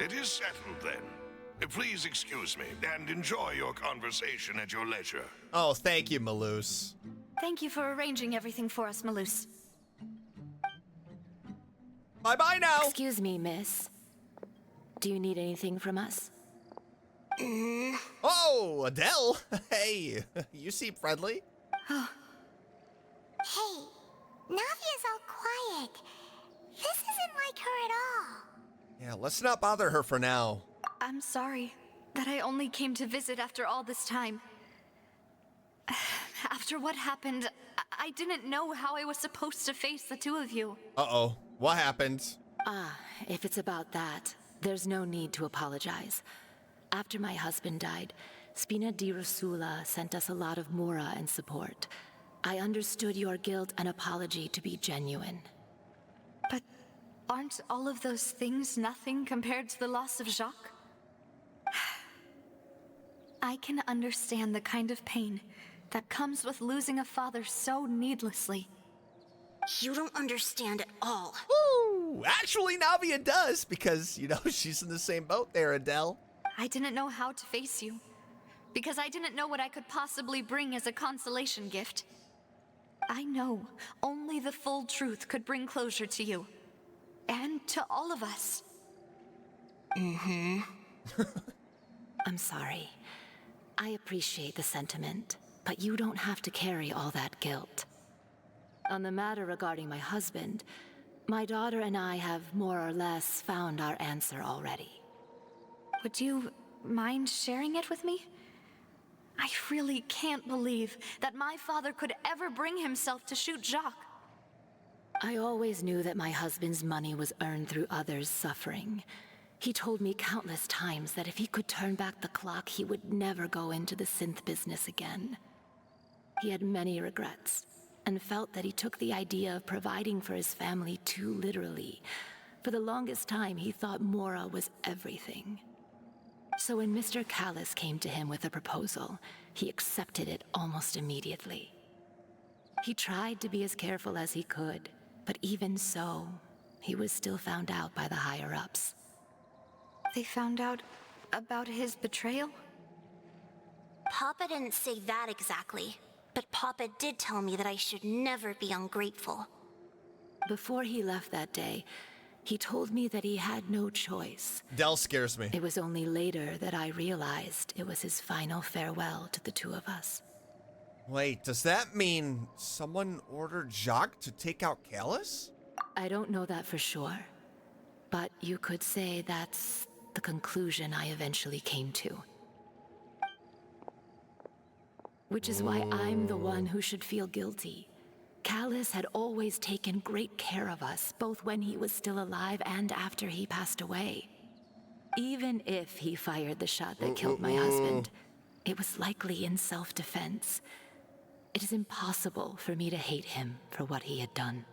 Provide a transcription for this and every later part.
It is settled then. Please excuse me and enjoy your conversation at your leisure. Oh, thank you, Maloose. Thank you for arranging everything for us, Maloose. Bye-bye now. Excuse me, miss. Do you need anything from us? Oh, Adele. Hey, you seem friendly. Hey, Navia's all quiet. This isn't like her at all. Yeah, let's not bother her for now. I'm sorry that I only came to visit after all this time. After what happened, I didn't know how I was supposed to face the two of you. Uh-oh, what happened? If it's about that, there's no need to apologize. After my husband died, Spina di Rosula sent us a lot of mora and support. I understood your guilt and apology to be genuine. But aren't all of those things nothing compared to the loss of Jacques? I can understand the kind of pain that comes with losing a father so needlessly. You don't understand at all. Ooh, actually, Navia does, because, you know, she's in the same boat there, Adele. I didn't know how to face you, because I didn't know what I could possibly bring as a consolation gift. I know only the full truth could bring closure to you, and to all of us. I'm sorry. I appreciate the sentiment, but you don't have to carry all that guilt. On the matter regarding my husband, my daughter and I have more or less found our answer already. Would you mind sharing it with me? I really can't believe that my father could ever bring himself to shoot Jacques. I always knew that my husband's money was earned through others' suffering. He told me countless times that if he could turn back the clock, he would never go into the synth business again. He had many regrets, and felt that he took the idea of providing for his family too literally. For the longest time, he thought Mora was everything. So when Mr. Callis came to him with a proposal, he accepted it almost immediately. He tried to be as careful as he could, but even so, he was still found out by the higher-ups. They found out about his betrayal? Papa didn't say that exactly, but Papa did tell me that I should never be ungrateful. Before he left that day, he told me that he had no choice. Adele scares me. It was only later that I realized it was his final farewell to the two of us. Wait, does that mean someone ordered Jacques to take out Callis? I don't know that for sure, but you could say that's the conclusion I eventually came to. Which is why I'm the one who should feel guilty. Callis had always taken great care of us, both when he was still alive and after he passed away. Even if he fired the shot that killed my husband, it was likely in self-defense. It is impossible for me to hate him for what he had done.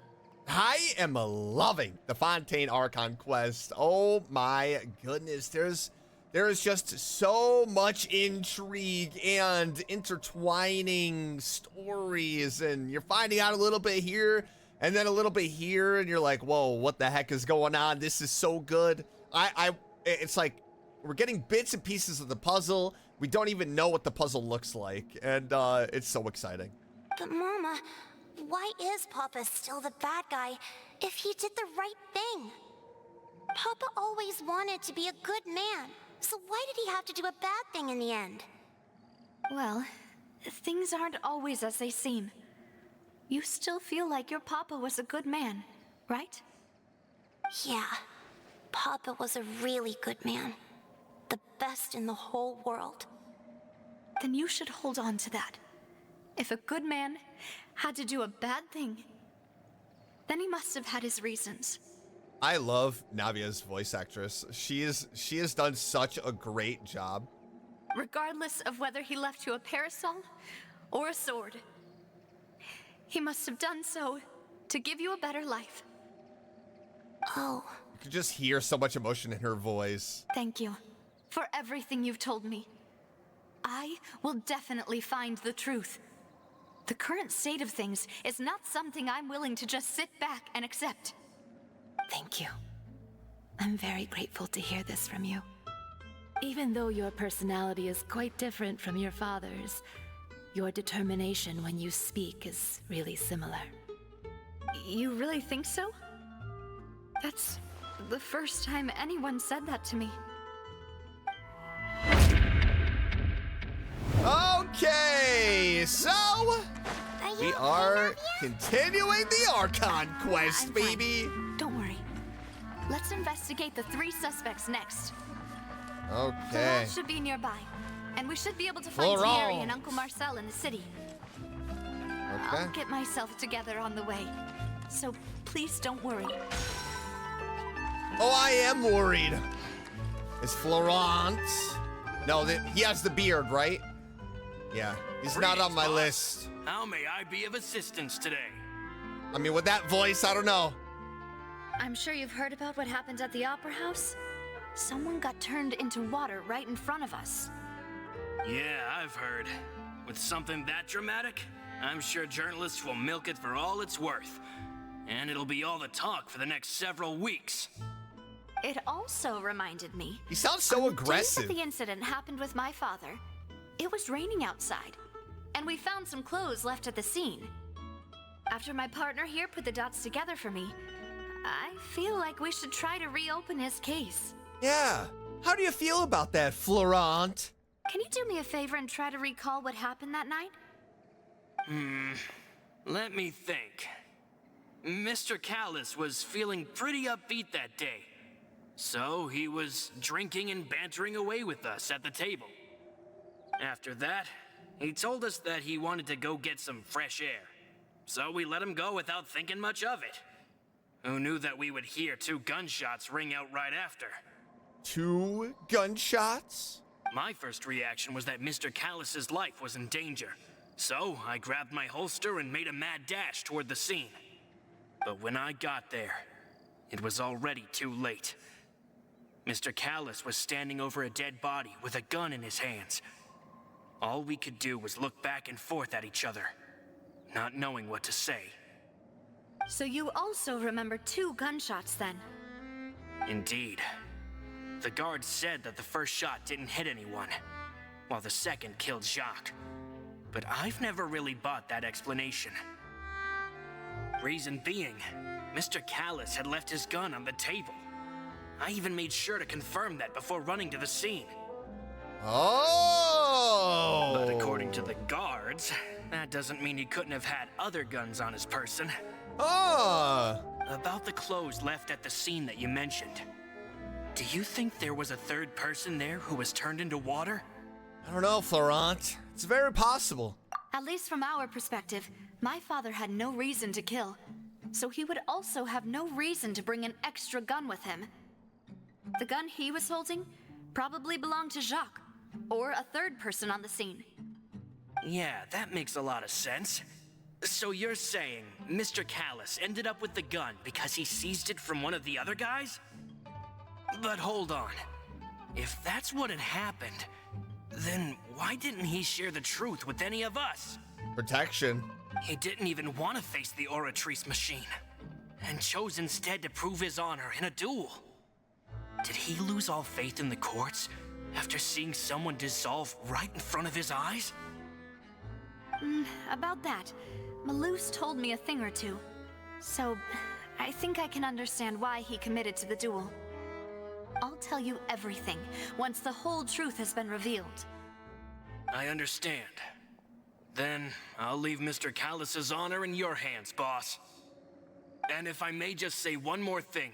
I am loving the Fontaine Archon quest. Oh my goodness, there is just so much intrigue and intertwining stories, and you're finding out a little bit here and then a little bit here, and you're like, whoa, what the heck is going on? This is so good. It's like we're getting bits and pieces of the puzzle. We don't even know what the puzzle looks like, and it's so exciting. But Mama, why is Papa still the bad guy if he did the right thing? Papa always wanted to be a good man, so why did he have to do a bad thing in the end? Well, things aren't always as they seem. You still feel like your papa was a good man, right? Yeah, Papa was a really good man. The best in the whole world. Then you should hold on to that. If a good man had to do a bad thing, then he must have had his reasons. I love Navia's voice actress. She has done such a great job. Regardless of whether he left you a parasol or a sword, he must have done so to give you a better life. Oh. You could just hear so much emotion in her voice. Thank you for everything you've told me. I will definitely find the truth. The current state of things is not something I'm willing to just sit back and accept. Thank you. I'm very grateful to hear this from you. Even though your personality is quite different from your father's, your determination when you speak is really similar. You really think so? That's the first time anyone said that to me. Okay, so we are continuing the Archon quest, I'm fine. baby. Don't worry. Let's investigate the 3 suspects next. The Okay. lab should be nearby, and we should be able to find Florence. Thierry and Uncle Marcel in the city. Okay. I'll get myself together on the way, so please don't worry. Oh, I am worried. Is Florence? No, he has the beard, right? Yeah, he's not on my list. How may I be of assistance today? I mean, with that voice, I don't know. I'm sure you've heard about what happened at the Opera House. Someone got turned into water right in front of us. Yeah, I've heard. With something that dramatic, I'm sure journalists will milk it for all it's worth. And it'll be all the talk for the next several weeks. It also reminded me. He sounds so on the day aggressive. that the incident happened with my father, it was raining outside, and we found some clothes left at the scene. After my partner here put the dots together for me, I feel like we should try to reopen his case. Yeah. How do you feel about that, Florent? Can you do me a favor and try to recall what happened that night? Let me think. Mr. Callis was feeling pretty upbeat that day. So he was drinking and bantering away with us at the table. After that, he told us that he wanted to go get some fresh air. So we let him go without thinking much of it. Who knew that we would hear 2 gunshots ring out right after? 2 gunshots? My first reaction was that Mr. Callis's life was in danger. So I grabbed my holster and made a mad dash toward the scene. But when I got there, it was already too late. Mr. Callis was standing over a dead body with a gun in his hands. All we could do was look back and forth at each other, not knowing what to say. So you also remember 2 gunshots then? Indeed. The guard said that the first shot didn't hit anyone, while the second killed Jacques. But I've never really bought that explanation. Reason being, Mr. Callis had left his gun on the table. I even made sure to confirm that before running to the scene. Oh! But according to the guards, that doesn't mean he couldn't have had other guns on his person. Oh! About the clothes left at the scene that you mentioned. Do you think there was a third person there who was turned into water? I don't know, Florent. It's very possible. At least from our perspective, my father had no reason to kill. So he would also have no reason to bring an extra gun with him. The gun he was holding probably belonged to Jacques, or a third person on the scene. Yeah, that makes a lot of sense. So you're saying Mr. Callis ended up with the gun because he seized it from one of the other guys? But hold on. If that's what had happened, then why didn't he share the truth with any of us? Protection. He didn't even want to face the Oratrice machine, and chose instead to prove his honor in a duel. Did he lose all faith in the courts after seeing someone dissolve right in front of his eyes? About that, Malouse told me a thing or two. So, I think I can understand why he committed to the duel. I'll tell you everything once the whole truth has been revealed. I understand. Then I'll leave Mr. Callis's honor in your hands, boss. And if I may just say one more thing,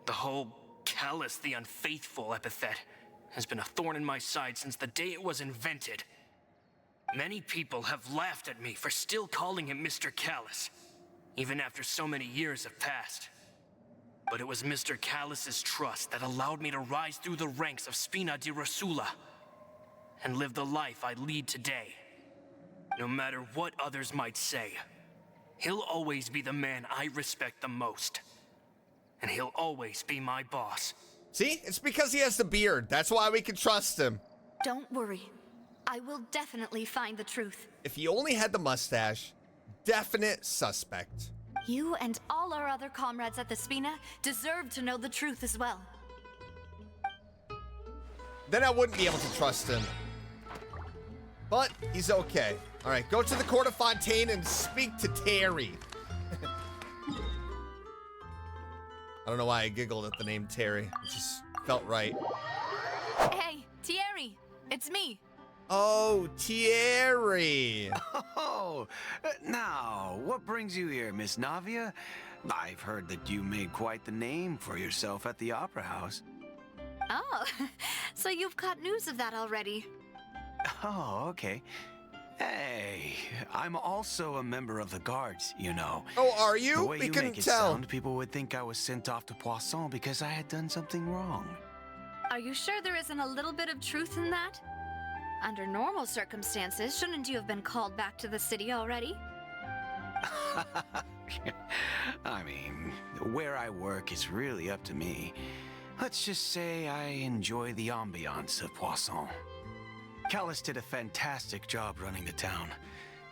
the whole Callis the Unfaithful epithet has been a thorn in my side since the day it was invented. Many people have laughed at me for still calling him Mr. Callis, even after so many years have passed. But it was Mr. Callis's trust that allowed me to rise through the ranks of Spina di Rosula and live the life I lead today. No matter what others might say, he'll always be the man I respect the most. And he'll always be my boss. See? It's because he has the beard. That's why we can trust him. Don't worry. I will definitely find the truth. If he only had the mustache, definite suspect. You and all our other comrades at the Spina deserve to know the truth as well. Then I wouldn't be able to trust him. But he's okay. All right, go to the court of Fontaine and speak to Terry. I don't know why I giggled at the name Terry. It just felt right. Hey, Thierry, it's me. Oh, Thierry. Oh, now, what brings you here, Miss Navia? I've heard that you made quite the name for yourself at the Opera House. Oh, so you've got news of that already. Oh, okay. Hey, I'm also a member of the guards, you know. Oh, are you? The way We you couldn't make it tell. sound, people would think I was sent off to Poisson because I had done something wrong. Are you sure there isn't a little bit of truth in that? Under normal circumstances, shouldn't you have been called back to the city already? I mean, where I work is really up to me. Let's just say I enjoy the ambiance of Poisson. Callus did a fantastic job running the town,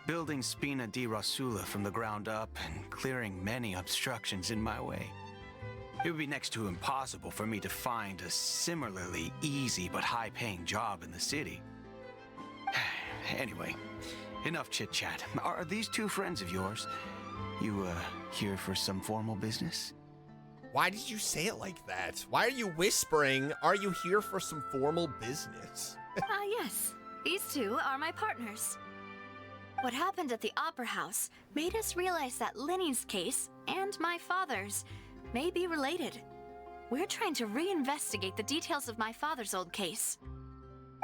building Spina di Rosula from the ground up and clearing many obstructions in my way. It would be next to impossible for me to find a similarly easy but high-paying job in the city. Anyway, enough chit-chat. Are these two friends of yours? You, here for some formal business? Why did you say it like that? Why are you whispering, are you here for some formal business? Ah, yes. These two are my partners. What happened at the Opera House made us realize that Linny's case and my father's may be related. We're trying to reinvestigate the details of my father's old case.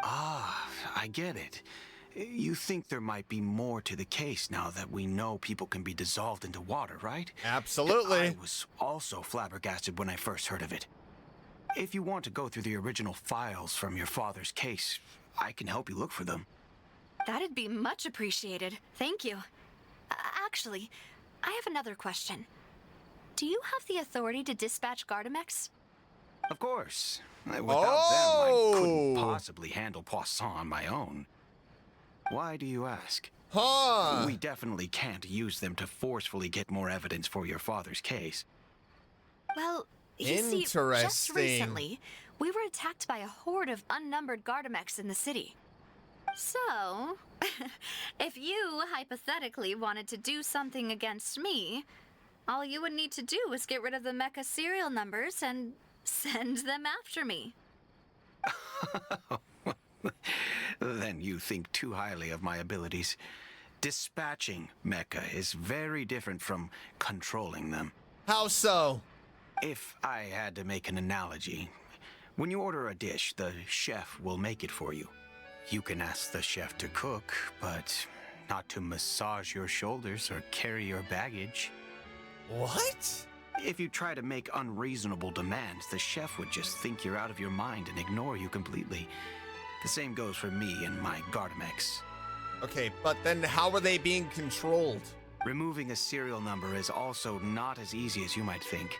Ah, I get it. You think there might be more to the case now that we know people can be dissolved into water, right? Absolutely. I was also flabbergasted when I first heard of it. If you want to go through the original files from your father's case, I can help you look for them. That'd be much appreciated. Thank you. Actually, I have another question. Do you have the authority to dispatch Gardamex? Of course. Without them, I couldn't possibly handle Poisson on my own. Why do you ask? Huh. We definitely can't use them to forcefully get more evidence for your father's case. Well, you see, just Interesting. recently, we were attacked by a horde of unnumbered Gardamex in the city. So, if you hypothetically wanted to do something against me, all you would need to do is get rid of the mecha serial numbers and send them after me. Then you think too highly of my abilities. Dispatching mecha is very different from controlling them. How so? If I had to make an analogy, when you order a dish, the chef will make it for you. You can ask the chef to cook, but not to massage your shoulders or carry your baggage. What? If you try to make unreasonable demands, the chef would just think you're out of your mind and ignore you completely. The same goes for me and my Gardamex. Okay, but then how are they being controlled? Removing a serial number is also not as easy as you might think.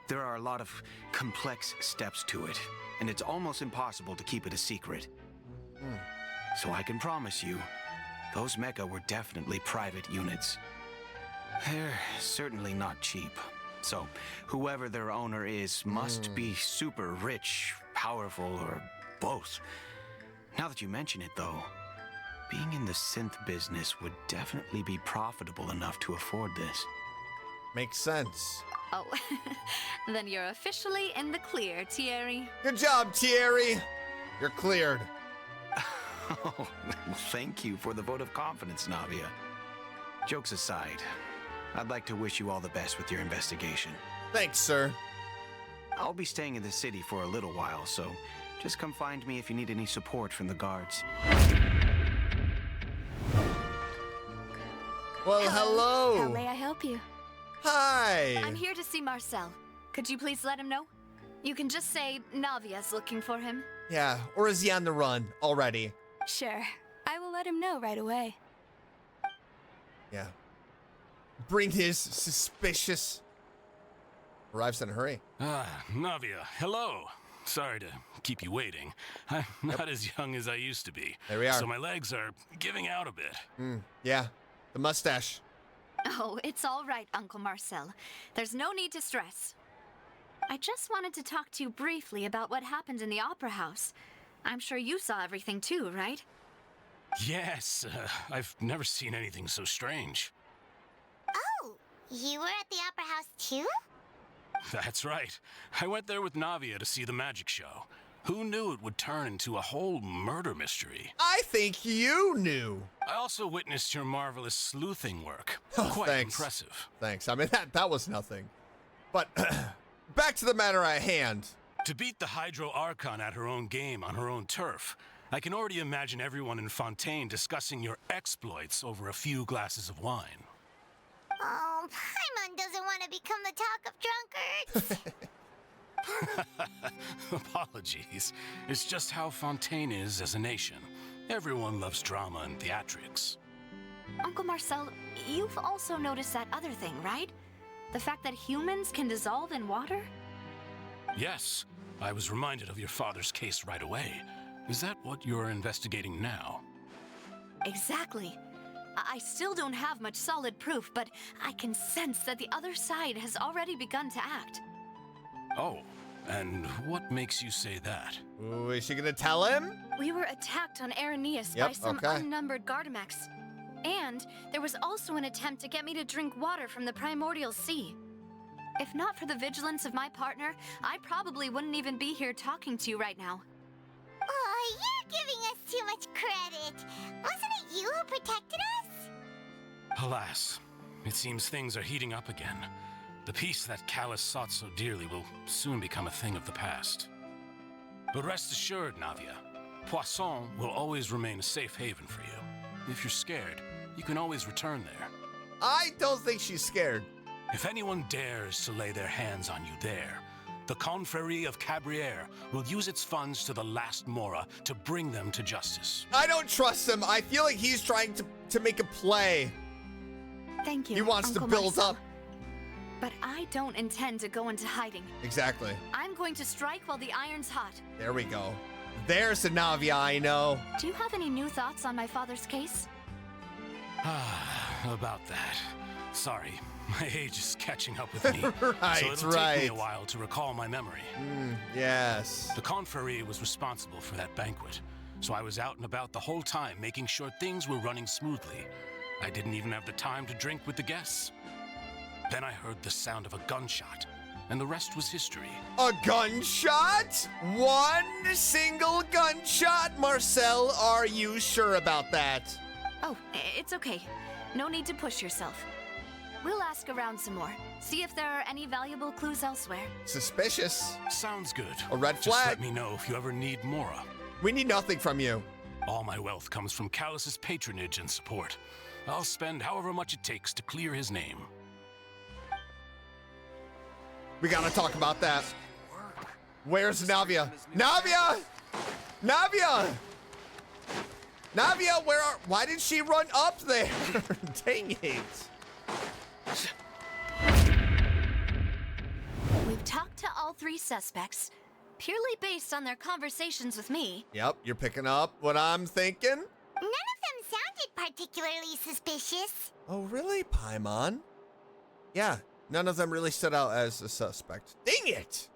There are a lot of complex steps to it, and it's almost impossible to keep it a secret. So I can promise you, those mecha were definitely private units. They're certainly not cheap. So whoever their owner is must be super rich, powerful, or both. Now that you mention it, though, being in the synth business would definitely be profitable enough to afford this. Makes sense. Oh, then you're officially in the clear, Thierry. Good job, Thierry. You're cleared. Oh, well, thank you for the vote of confidence, Navia. Jokes aside, I'd like to wish you all the best with your investigation. Thanks, sir. I'll be staying in the city for a little while, so just come find me if you need any support from the guards. Well, hello. How may I help you? Hi. I'm here to see Marcel. Could you please let him know? You can just say Navia's looking for him. Yeah, or is he on the run already? Sure. I will let him know right away. Yeah. Bring his suspicious. Arrives in a hurry. Ah, Navia, hello. Sorry to keep you waiting. I'm not as young as I used to be. There we are. So my legs are giving out a bit. Yeah, the mustache. Oh, it's all right, Uncle Marcel. There's no need to stress. I just wanted to talk to you briefly about what happened in the Opera House. I'm sure you saw everything too, right? Yes, I've never seen anything so strange. Oh, you were at the Opera House too? That's right. I went there with Navia to see the magic show. Who knew it would turn into a whole murder mystery? I think you knew. I also witnessed your marvelous sleuthing work. Oh, Quite thanks. impressive. Thanks. I mean, that was nothing. But back to the matter at hand. To beat the Hydro Archon at her own game on her own turf, I can already imagine everyone in Fontaine discussing your exploits over a few glasses of wine. Oh, Paimon doesn't want to become the talk of drunkards. Apologies. It's just how Fontaine is as a nation. Everyone loves drama and theatrics. Uncle Marcel, you've also noticed that other thing, right? The fact that humans can dissolve in water? Yes, I was reminded of your father's case right away. Is that what you're investigating now? Exactly. I still don't have much solid proof, but I can sense that the other side has already begun to act. Oh, and what makes you say that? Ooh, is she gonna tell him? We were attacked on Araneus Yep, by some okay. unnumbered Gardamex. And there was also an attempt to get me to drink water from the primordial sea. If not for the vigilance of my partner, I probably wouldn't even be here talking to you right now. Oh, you're giving us too much credit. Wasn't it you who protected us? Alas, it seems things are heating up again. The peace that Callus sought so dearly will soon become a thing of the past. But rest assured, Navia, Poisson will always remain a safe haven for you. If you're scared, you can always return there. I don't think she's scared. If anyone dares to lay their hands on you there, the Confrérie of Cabrières will use its funds to the last Mora to bring them to justice. I don't trust him. I feel like he's trying to make a play. Thank you, He wants Uncle to build Marcel. up. But I don't intend to go into hiding. Exactly. I'm going to strike while the iron's hot. There we go. There's the Navia I know. Do you have any new thoughts on my father's case? About that. Sorry, my age is catching up with me. Right, so it'll right. take me a while to recall my memory. Yes. The Confrérie was responsible for that banquet, so I was out and about the whole time making sure things were running smoothly. I didn't even have the time to drink with the guests. Then I heard the sound of a gunshot, and the rest was history. A gunshot? One single gunshot? Marcel, are you sure about that? Oh, it's okay. No need to push yourself. We'll ask around some more. See if there are any valuable clues elsewhere. Suspicious. Sounds good. A red Just flag. let me know if you ever need Mora. We need nothing from you. All my wealth comes from Callus's patronage and support. I'll spend however much it takes to clear his name. We gotta talk about that. Where's Navia? Navia! Navia! Navia, why did she run up there? Dang it. We've talked to all three suspects, purely based on their conversations with me. Yep, you're picking up what I'm thinking. None of them sounded particularly suspicious. Oh, really, Paimon? Yeah, none of them really stood out as a suspect. Dang it!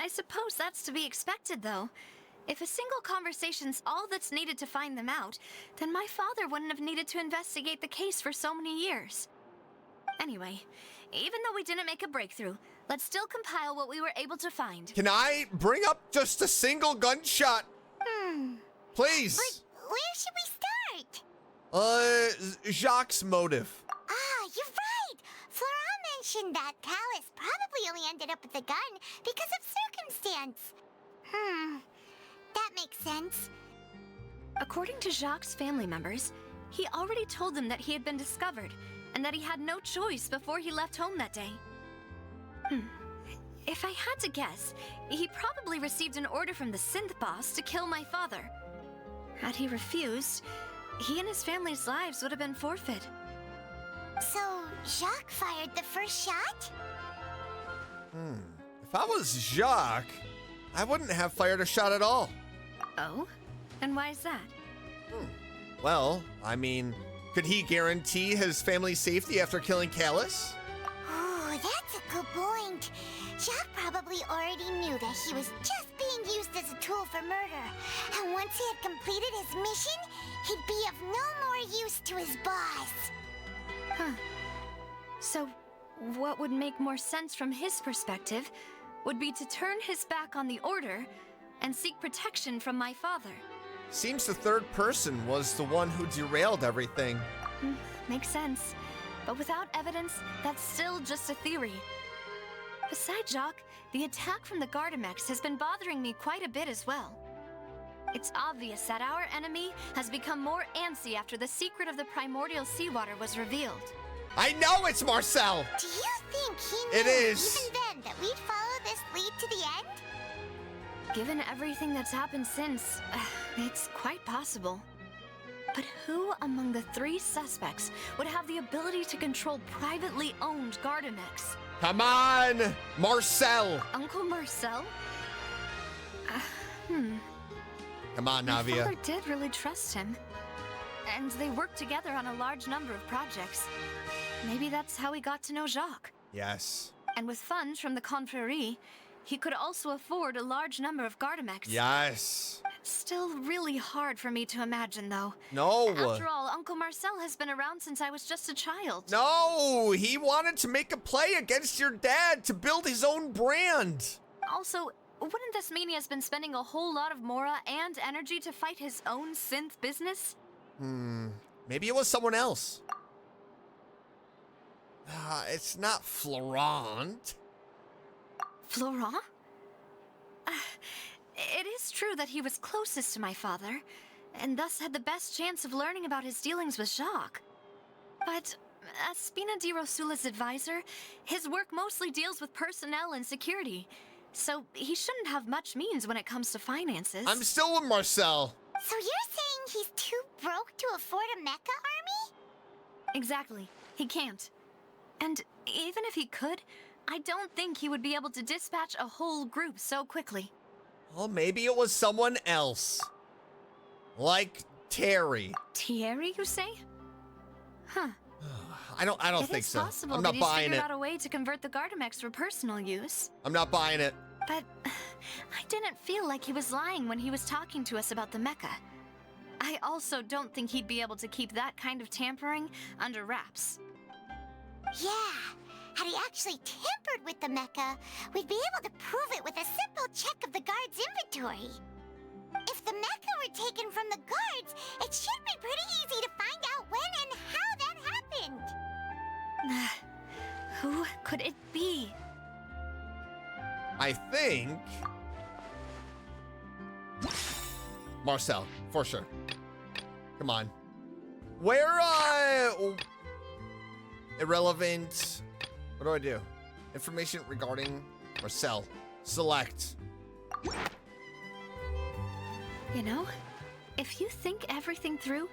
I suppose that's to be expected, though. If a single conversation's all that's needed to find them out, then my father wouldn't have needed to investigate the case for so many years. Anyway, even though we didn't make a breakthrough, let's still compile what we were able to find. Can I bring up just a single gunshot? Please. But where should we start? Jacques' motive. Ah, you're right. Florent mentioned that Callus probably only ended up with the gun because of circumstance. That makes sense. According to Jacques' family members, he already told them that he had been discovered and that he had no choice before he left home that day. If I had to guess, he probably received an order from the synth boss to kill my father. Had he refused, he and his family's lives would have been forfeit. So, Jacques fired the first shot? If I was Jacques, I wouldn't have fired a shot at all. Oh? And why is that? Well, I mean, Could he guarantee his family's safety after killing Callus? Ooh, that's a good point. Jacques probably already knew that he was just being used as a tool for murder. And once he had completed his mission, he'd be of no more use to his boss. Huh. So, what would make more sense from his perspective would be to turn his back on the Order and seek protection from my father. Seems the third person was the one who derailed everything. Makes sense. But without evidence, that's still just a theory. Besides Jacques, the attack from the Gardamex has been bothering me quite a bit as well. It's obvious that our enemy has become more antsy after the secret of the primordial seawater was revealed. I know it's Marcel! Do you think he knew It is. even then that we'd follow this lead to the end? Given everything that's happened since, it's quite possible. But who among the three suspects would have the ability to control privately owned Gardamex? Come on, Marcel! Uncle Marcel? Come on, My Navia. father did really trust him. And they worked together on a large number of projects. Maybe that's how he got to know Jacques. Yes. And with funds from the Confrérie, he could also afford a large number of Gardamex. Yes. Still really hard for me to imagine, though. No. After all, Uncle Marcel has been around since I was just a child. No, he wanted to make a play against your dad to build his own brand. Also, wouldn't this mean he has been spending a whole lot of mora and energy to fight his own synth business? Maybe it was someone else. It's not Florent. Florent? It is true that he was closest to my father, and thus had the best chance of learning about his dealings with Jacques. But as Spina di Rosula's advisor, his work mostly deals with personnel and security, so he shouldn't have much means when it comes to finances. I'm still with Marcel. So you're saying he's too broke to afford a mecha army? Exactly. He can't. And even if he could, I don't think he would be able to dispatch a whole group so quickly. Well, maybe it was someone else. Like Terry. Thierry, you say? Huh. I don't It think is so. possible I'm that not he's buying figured it. out a way to convert the Gardamex for personal use. I'm not buying it. But I didn't feel like he was lying when he was talking to us about the mecha. I also don't think he'd be able to keep that kind of tampering under wraps. Yeah. Had he actually tampered with the mecha, we'd be able to prove it with a simple check of the guard's inventory. If the mecha were taken from the guards, it should be pretty easy to find out when and how that happened. Who could it be? I think Marcel, for sure. Come on. Where, irrelevant. What do I do? Information regarding Marcel. Select. You know, if you think everything through,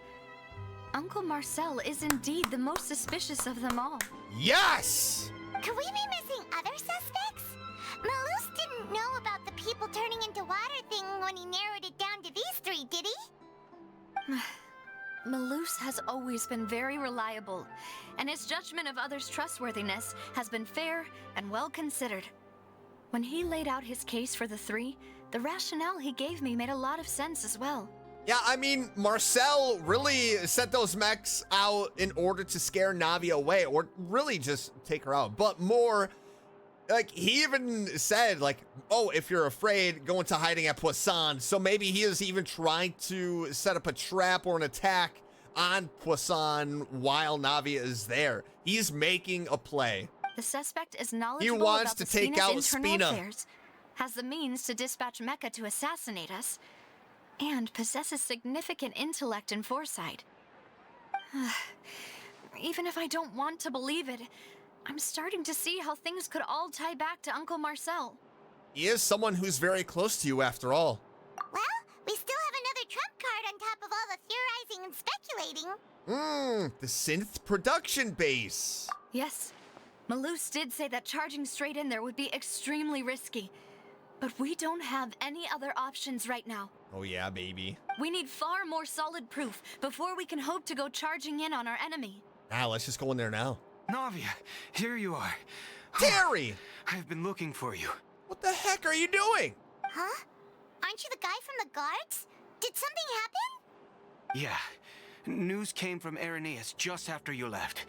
Uncle Marcel is indeed the most suspicious of them all. Yes! Could we be missing other suspects? Malus didn't know about the people turning into water thing when he narrowed it down to these three, did he? Malus has always been very reliable, and his judgment of others' trustworthiness has been fair and well considered. When he laid out his case for the three, the rationale he gave me made a lot of sense as well. Yeah, I mean, Marcel really sent those mechs out in order to scare Navi away, or really just take her out. But more, like, he even said, like, oh, if you're afraid, go into hiding at Poisson. So maybe he is even trying to set up a trap or an attack on Poisson while Navi is there. He's making a play. The suspect is knowledgeable wants about to the take Spina's out internal Spina. affairs, has the means to dispatch Mecha to assassinate us, and possesses significant intellect and foresight. Even if I don't want to believe it, I'm starting to see how things could all tie back to Uncle Marcel. He is someone who's very close to you after all. Well, we still have another trump card on top of all the theorizing and speculating. The synth production base. Yes, Malus did say that charging straight in there would be extremely risky. But we don't have any other options right now. Oh yeah, baby. We need far more solid proof before we can hope to go charging in on our enemy. Ah, let's just go in there now. Navia, here you are. Terry! I've been looking for you. What the heck are you doing? Huh? Aren't you the guy from the guards? Did something happen? Yeah. News came from Irenaeus just after you left.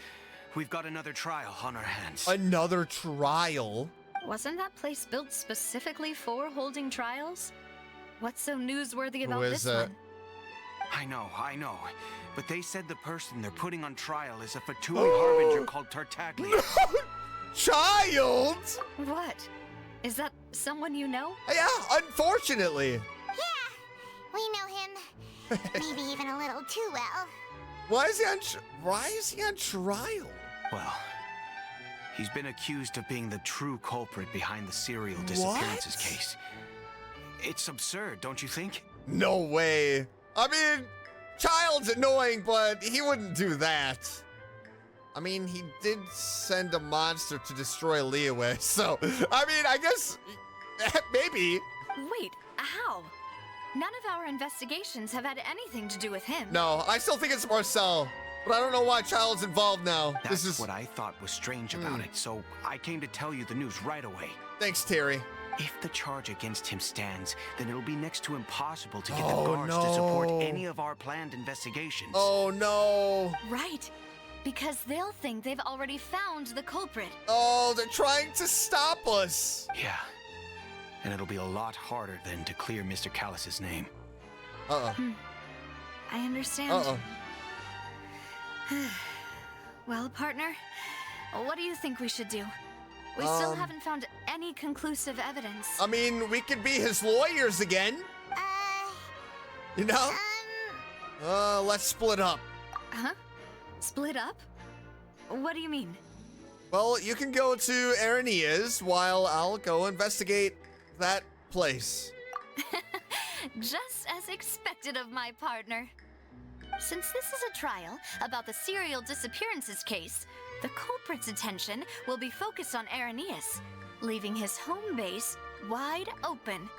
We've got another trial on our hands. Another trial? Wasn't that place built specifically for holding trials? What's so newsworthy about this one? I know. But they said the person they're putting on trial is a vtuber harbinger called Tartaglia. Child? What? Is that someone you know? Yeah, unfortunately. Yeah, we know him. Maybe even a little too well. Why is he on trial? Well, he's been accused of being the true culprit behind the serial disappearances case. It's absurd, don't you think? No way. I mean, Child's annoying, but he wouldn't do that. I mean, he did send a monster to destroy Liyue, so, I mean, I guess, maybe. Wait, how? None of our investigations have had anything to do with him. No, I still think it's Marcel, but I don't know why Child's involved now. That's what I thought was strange about it, so I came to tell you the news right away. Thanks, Terry. If the charge against him stands, then it'll be next to impossible to get the guards to support any of our planned investigations. Oh, no. Right, because they'll think they've already found the culprit. Oh, they're trying to stop us. Yeah, and it'll be a lot harder then to clear Mr. Callus's name. I understand. Well, partner, what do you think we should do? We still haven't found any conclusive evidence. I mean, we could be his lawyers again. You know? Let's split up. Huh? Split up? What do you mean? Well, you can go to Irenaeus while I'll go investigate that place. Just as expected of my partner. Since this is a trial about the serial disappearances case, the culprit's attention will be focused on Irenaeus, leaving his home base wide open.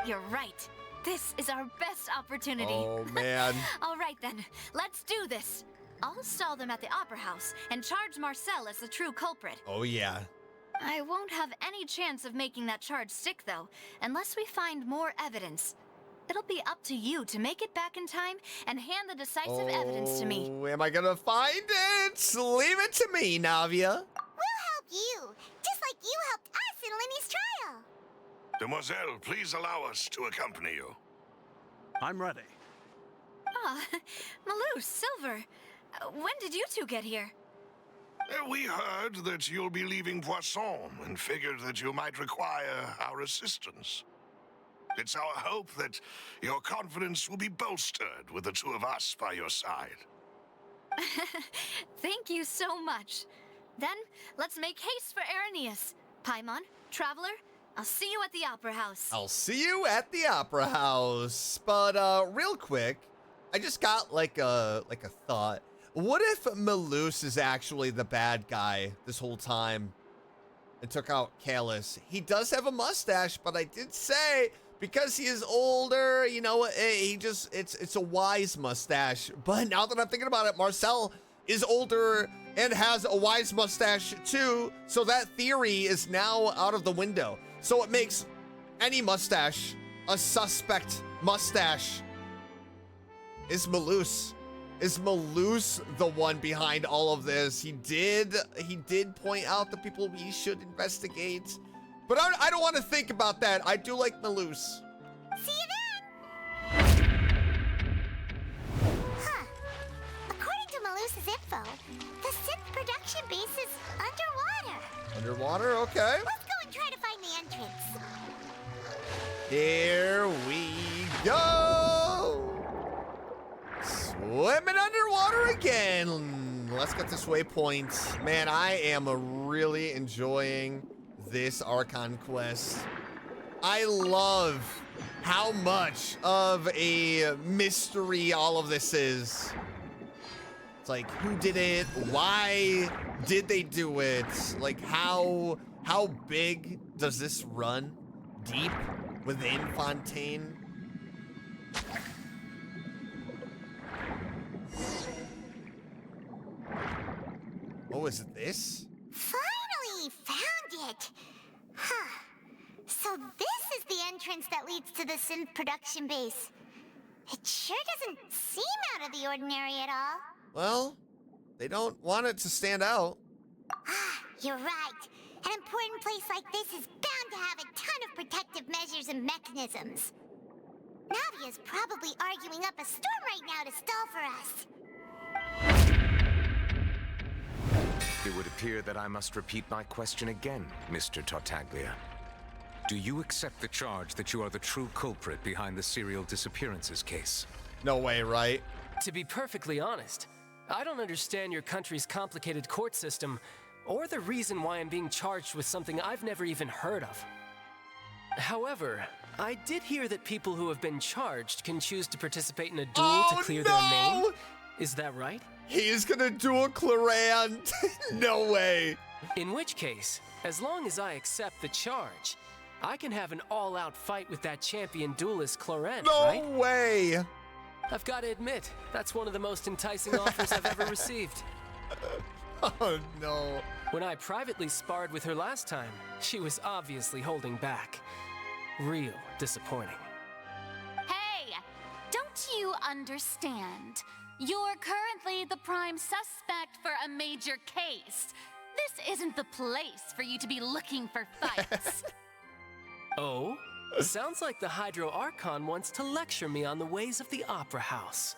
You're right. This is our best opportunity. Oh, man. All right, then. Let's do this. I'll stall them at the Opera House and charge Marcel as the true culprit. Oh, yeah. I won't have any chance of making that charge stick, though, unless we find more evidence. It'll be up to you to make it back in time and hand the decisive evidence to me. Am I gonna find it? Leave it to me, Navia. We'll help you, just like you helped us in Lenny's trial. Demoiselle, please allow us to accompany you. I'm ready. Ah, Malou, Silver, when did you two get here? We heard that you'll be leaving Poisson and figured that you might require our assistance. It's our hope that your confidence will be bolstered with the two of us by your side. Thank you so much. Then, let's make haste for Irenaeus. Paimon, Traveler, I'll see you at the Opera House. I'll see you at the Opera House. But, real quick, I just got like a thought. What if Malus is actually the bad guy this whole time and took out Callus? He does have a mustache, but I did say, because he is older, you know, it's a wise mustache. But now that I'm thinking about it, Marcel is older and has a wise mustache too. So that theory is now out of the window. So it makes any mustache a suspect mustache. Is Malus the one behind all of this? He did point out the people we should investigate. But I don't want to think about that. I do like Malus. See you then! Huh. According to Malus's info, the synth production base is underwater. Underwater? Okay. Let's go and try to find the entrance. Here we go. Swimming underwater again. Let's get this waypoint. Man, I am really enjoying this Archon quest. I love how much of a mystery all of this is. It's like, who did it? Why did they do it? Like, how big does this run deep within Fontaine. Oh, is it this? Finally found it! Huh. So this is the entrance that leads to the synth production base. It sure doesn't seem out of the ordinary at all. Well, they don't want it to stand out. Ah, you're right. An important place like this is bound to have a ton of protective measures and mechanisms. Navia's probably arguing up a storm right now to stall for us. It would appear that I must repeat my question again, Mr. Tartaglia. Do you accept the charge that you are the true culprit behind the serial disappearances case? No way, right? To be perfectly honest, I don't understand your country's complicated court system, or the reason why I'm being charged with something I've never even heard of. However, I did hear that people who have been charged can choose to participate in a duel to clear their name. Is that right? He's gonna duel Clarant. No way. In which case, as long as I accept the charge, I can have an all-out fight with that champion duelist Clarant, right? No way. I've got to admit, that's one of the most enticing offers I've ever received. Oh, no. When I privately sparred with her last time, she was obviously holding back. Real disappointing. Hey, don't you understand? You're currently the prime suspect for a major case. This isn't the place for you to be looking for fights. Oh? Sounds like the Hydro Archon wants to lecture me on the ways of the Opera House.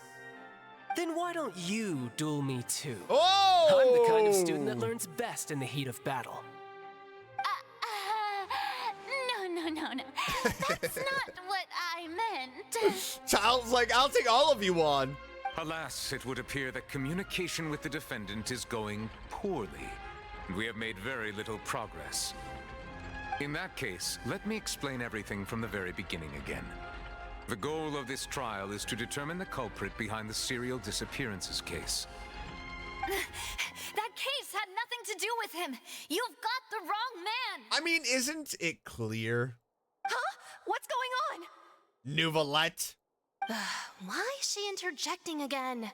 Then why don't you duel me too? Oh! I'm the kind of student that learns best in the heat of battle. No. That's not what I meant. Child's like, I'll take all of you on. Alas, it would appear that communication with the defendant is going poorly, and we have made very little progress. In that case, let me explain everything from the very beginning again. The goal of this trial is to determine the culprit behind the serial disappearances case. That case had nothing to do with him. You've got the wrong man. I mean, isn't it clear? Huh? What's going on? Nouvelette? Why is she interjecting again?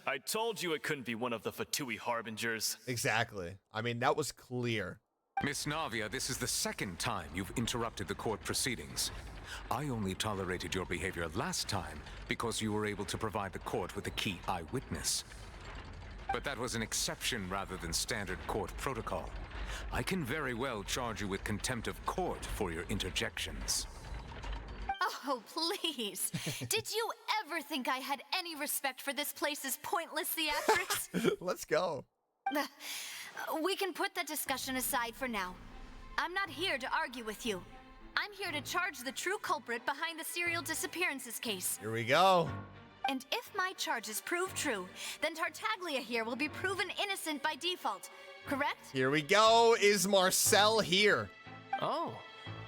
I told you it couldn't be one of the Fatui Harbingers. Exactly. I mean, that was clear. Miss Navia, this is the second time you've interrupted the court proceedings. I only tolerated your behavior last time because you were able to provide the court with a key eyewitness. But that was an exception rather than standard court protocol. I can very well charge you with contempt of court for your interjections. Oh, please. Did you ever think I had any respect for this place's pointless theatrics? Let's go. We can put that discussion aside for now. I'm not here to argue with you. I'm here to charge the true culprit behind the serial disappearances case. Here we go. And if my charges prove true, then Tartaglia here will be proven innocent by default, correct? Here we go. Is Marcel here? Oh,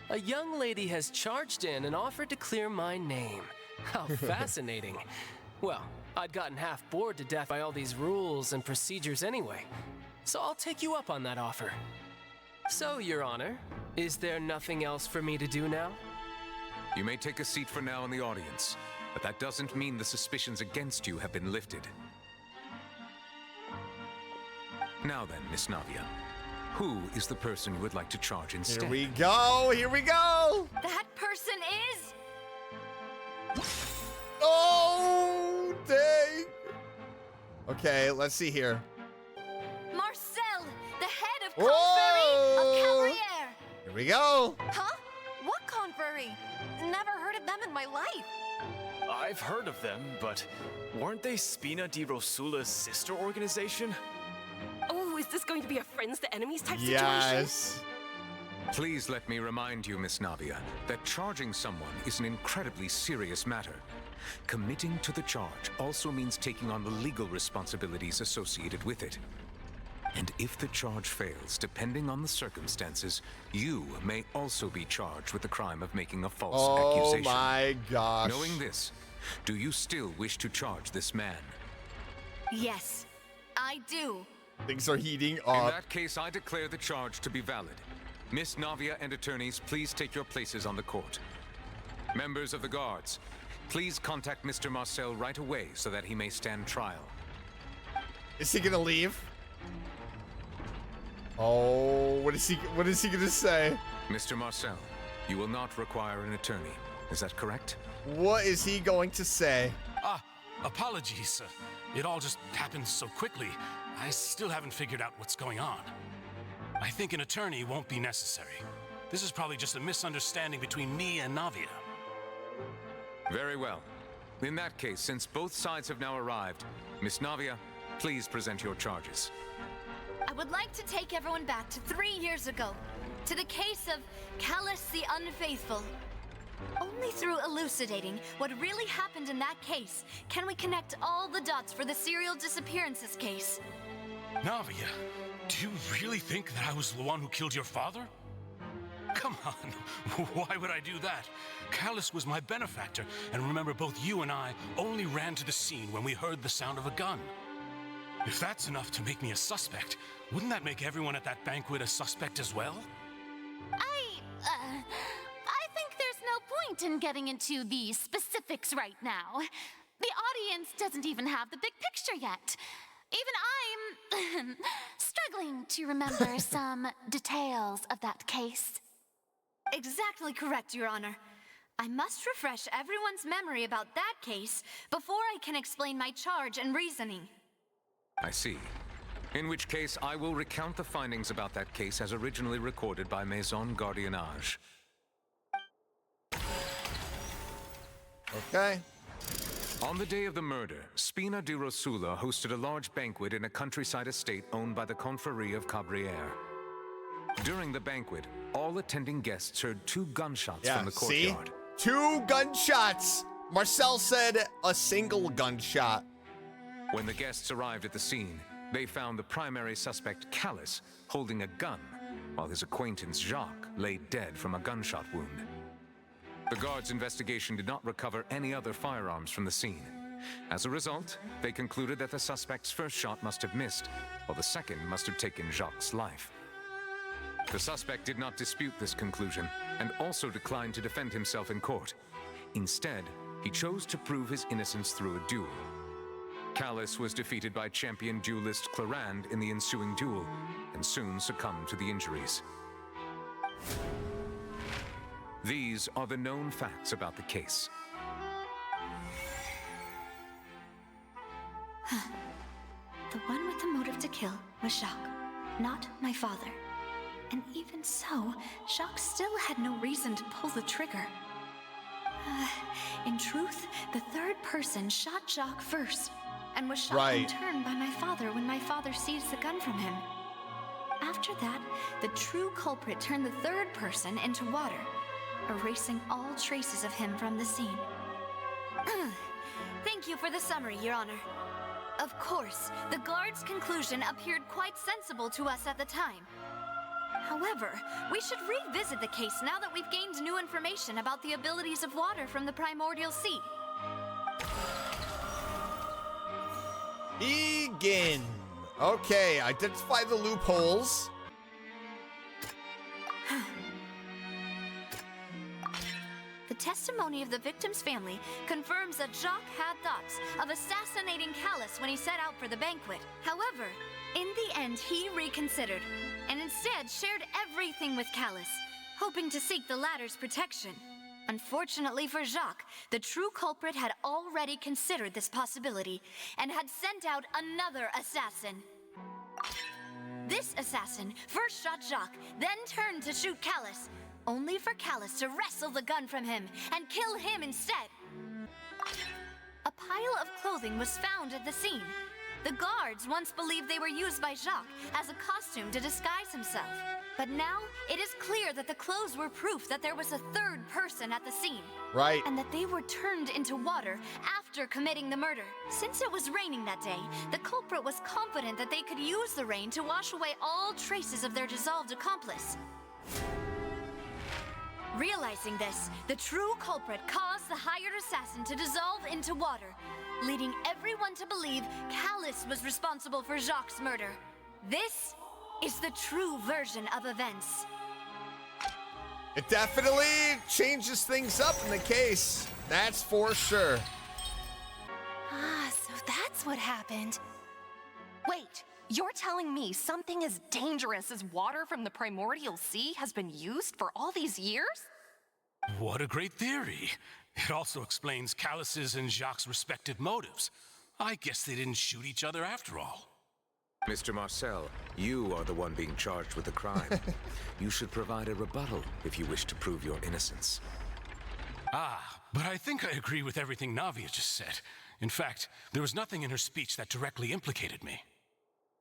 a young lady has charged in and offered to clear my name. How fascinating. Well, I'd gotten half bored to death by all these rules and procedures anyway, so I'll take you up on that offer. So, Your Honor, is there nothing else for me to do now? You may take a seat for now in the audience, but that doesn't mean the suspicions against you have been lifted. Now then, Miss Navia, who is the person you would like to charge instead? Here we go. Here we go. That person is... Oh, dang. Okay, let's see here. Marcel, the head of Whoa! Confrérie of Cavalier. Here we go. Huh? What confrérie? Never heard of them in my life. I've heard of them, but weren't they Spina di Rosula's sister organization? Oh, is this going to be a friends to enemies type situation? Yes. Please let me remind you, Miss Navia, that charging someone is an incredibly serious matter. Committing to the charge also means taking on the legal responsibilities associated with it. And if the charge fails, depending on the circumstances, you may also be charged with the crime of making a false accusation. Oh my gosh. Knowing this, do you still wish to charge this man? Yes, I do. Things are heating In up. that case, I declare the charge to be valid. Miss Navia and attorneys, please take your places on the court. Members of the guards, please contact Mr. Marcel right away so that he may stand trial. Is he gonna leave? Oh, what is he gonna say? Mr. Marcel, you will not require an attorney. Is that correct? What is he going to say? Apologies. It all just happened so quickly. I still haven't figured out what's going on. I think an attorney won't be necessary. This is probably just a misunderstanding between me and Navia. Very well. In that case, since both sides have now arrived, Miss Navia, please present your charges. I would like to take everyone back to 3 years ago, to the case of Callus the Unfaithful. Only through elucidating what really happened in that case can we connect all the dots for the serial disappearances case. Navia, do you really think that I was the one who killed your father? Come on, why would I do that? Callus was my benefactor, and remember, both you and I only ran to the scene when we heard the sound of a gun. If that's enough to make me a suspect, wouldn't that make everyone at that banquet a suspect as well? I think there's no point in getting into the specifics right now. The audience doesn't even have the big picture yet. Even I'm struggling to remember some details of that case. Exactly correct, Your Honor. I must refresh everyone's memory about that case before I can explain my charge and reasoning. I see. In which case, I will recount the findings about that case as originally recorded by Maison Gardiennage. Okay. On the day of the murder, Spina di Rosula hosted a large banquet in a countryside estate owned by the Confrérie of Cabrières. During the banquet, all attending guests heard 2 gunshots from the courtyard. See? 2 gunshots! Marcel said a single gunshot. When the guests arrived at the scene, they found the primary suspect, Callus, holding a gun, while his acquaintance, Jacques, lay dead from a gunshot wound. The guards' investigation did not recover any other firearms from the scene. As a result, they concluded that the suspect's first shot must have missed, while the second must have taken Jacques' life. The suspect did not dispute this conclusion, and also declined to defend himself in court. Instead, he chose to prove his innocence through a duel. Callus was defeated by champion duelist Clarand in the ensuing duel, and soon succumbed to the injuries. These are the known facts about the case. The one with the motive to kill was Jacques, not my father. And even so, Jacques still had no reason to pull the trigger. In truth, the third person shot Jacques first, and was shot in turn by my father when my father seized the gun from him. After that, the true culprit turned the third person into water, erasing all traces of him from the scene. Thank you for the summary, Your Honor. Of course, the guard's conclusion appeared quite sensible to us at the time. However, we should revisit the case now that we've gained new information about the abilities of water from the primordial sea. Begin. Okay, identify the loopholes. The testimony of the victim's family confirms that Jacques had thoughts of assassinating Callus when he set out for the banquet. However, in the end, he reconsidered, and instead shared everything with Callus, hoping to seek the latter's protection. Unfortunately for Jacques, the true culprit had already considered this possibility, and had sent out another assassin. This assassin first shot Jacques, then turned to shoot Callus, only for Callus to wrestle the gun from him and kill him instead. A pile of clothing was found at the scene. The guards once believed they were used by Jacques as a costume to disguise himself. But now, it is clear that the clothes were proof that there was a third person at the scene. Right. And that they were turned into water after committing the murder. Since it was raining that day, the culprit was confident that they could use the rain to wash away all traces of their dissolved accomplice. Realizing this, the true culprit caused the hired assassin to dissolve into water, leading everyone to believe Callus was responsible for Jacques' murder. This is the true version of events. It definitely changes things up in the case. That's for sure. Ah, so that's what happened. Wait, you're telling me something as dangerous as water from the primordial sea has been used for all these years? What a great theory. It also explains Callus's and Jacques' respective motives. I guess they didn't shoot each other after all. Mr. Marcel, you are the one being charged with the crime. You should provide a rebuttal if you wish to prove your innocence. But I think I agree with everything Navia just said. In fact, there was nothing in her speech that directly implicated me.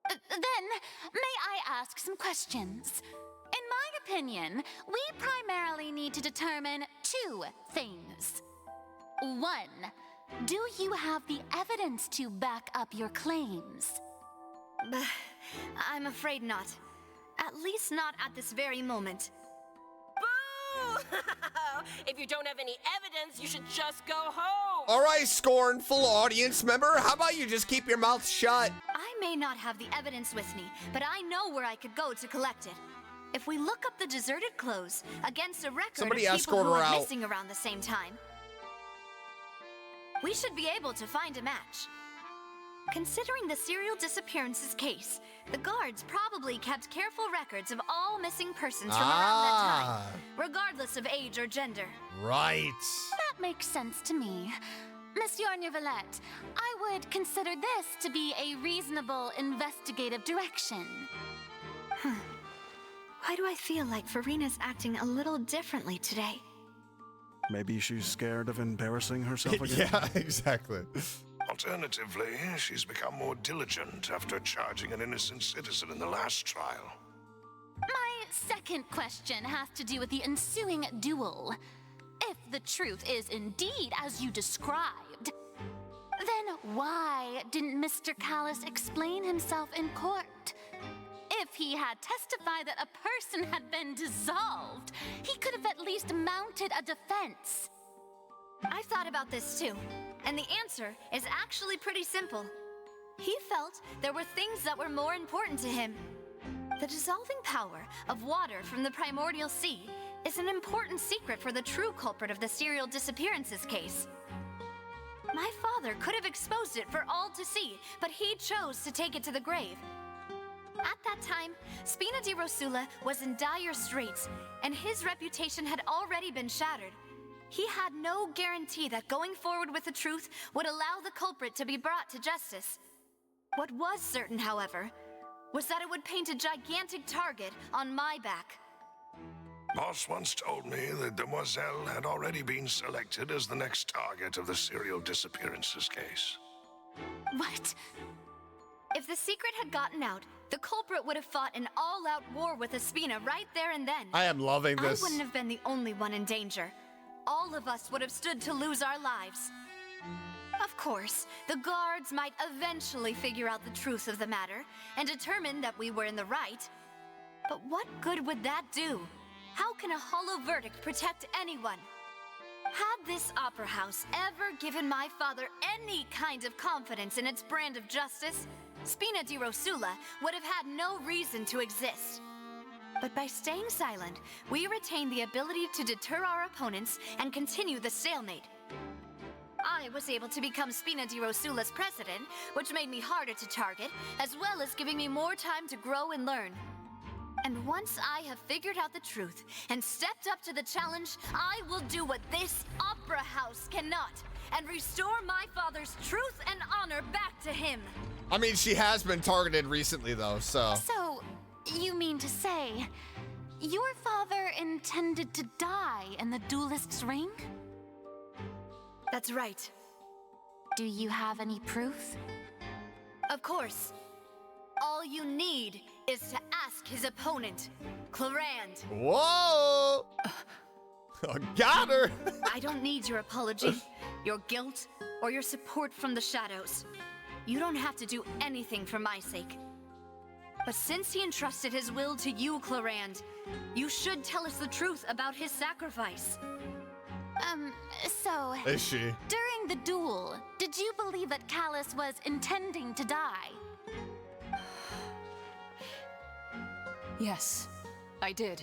Then, may I ask some questions? In my opinion, we primarily need to determine two things. One, do you have the evidence to back up your claims? I'm afraid not. At least not at this very moment. Boo! If you don't have any evidence, you should just go home! All right, scornful audience member, how about you just keep your mouth shut? I may not have the evidence with me, but I know where I could go to collect it. If we look up the deserted clothes against a record Somebody of people escort who her were out. missing around the same time, we should be able to find a match. Considering the serial disappearances case, the guards probably kept careful records of all missing persons from around that time, regardless of age or gender. Right. That makes sense to me. Monsieur Neuvillette, I would consider this to be a reasonable investigative direction. Why do I feel like Farina's acting a little differently today? Maybe she's scared of embarrassing herself again? Yeah, exactly. Alternatively, she's become more diligent after charging an innocent citizen in the last trial. My second question has to do with the ensuing duel. If the truth is indeed as you described, then why didn't Mr. Callus explain himself in court? If he had testified that a person had been dissolved, he could have at least mounted a defense. I've thought about this too, and the answer is actually pretty simple. He felt there were things that were more important to him. The dissolving power of water from the primordial sea is an important secret for the true culprit of the serial disappearances case. My father could have exposed it for all to see, but he chose to take it to the grave. At that time, Spina di Rosula was in dire straits, and his reputation had already been shattered. He had no guarantee that going forward with the truth would allow the culprit to be brought to justice. What was certain, however, was that it would paint a gigantic target on my back. Boss once told me that Demoiselle had already been selected as the next target of the serial disappearances case. What? If the secret had gotten out, the culprit would have fought an all-out war with Espina right there and then. I am loving this. I wouldn't have been the only one in danger. All of us would have stood to lose our lives. Of course, the guards might eventually figure out the truth of the matter and determine that we were in the right. But what good would that do? How can a hollow verdict protect anyone? Had this opera house ever given my father any kind of confidence in its brand of justice, Spina di Rosula would have had no reason to exist. But by staying silent, we retain the ability to deter our opponents and continue the stalemate. I was able to become Spina di Rosula's president, which made me harder to target, as well as giving me more time to grow and learn. And once I have figured out the truth and stepped up to the challenge, I will do what this opera house cannot, and restore my father's truth and honor back to him. I mean, she has been targeted recently, though, so... So, you mean to say, your father intended to die in the duelist's ring? That's right. Do you have any proof? Of course. All you need is to ask his opponent, Clarand. Whoa! Got her! I don't need your apology, your guilt, or your support from the shadows. You don't have to do anything for my sake. But since he entrusted his will to you, Clarand, you should tell us the truth about his sacrifice. So... Is she? During the duel, did you believe that Callus was intending to die? Yes, I did.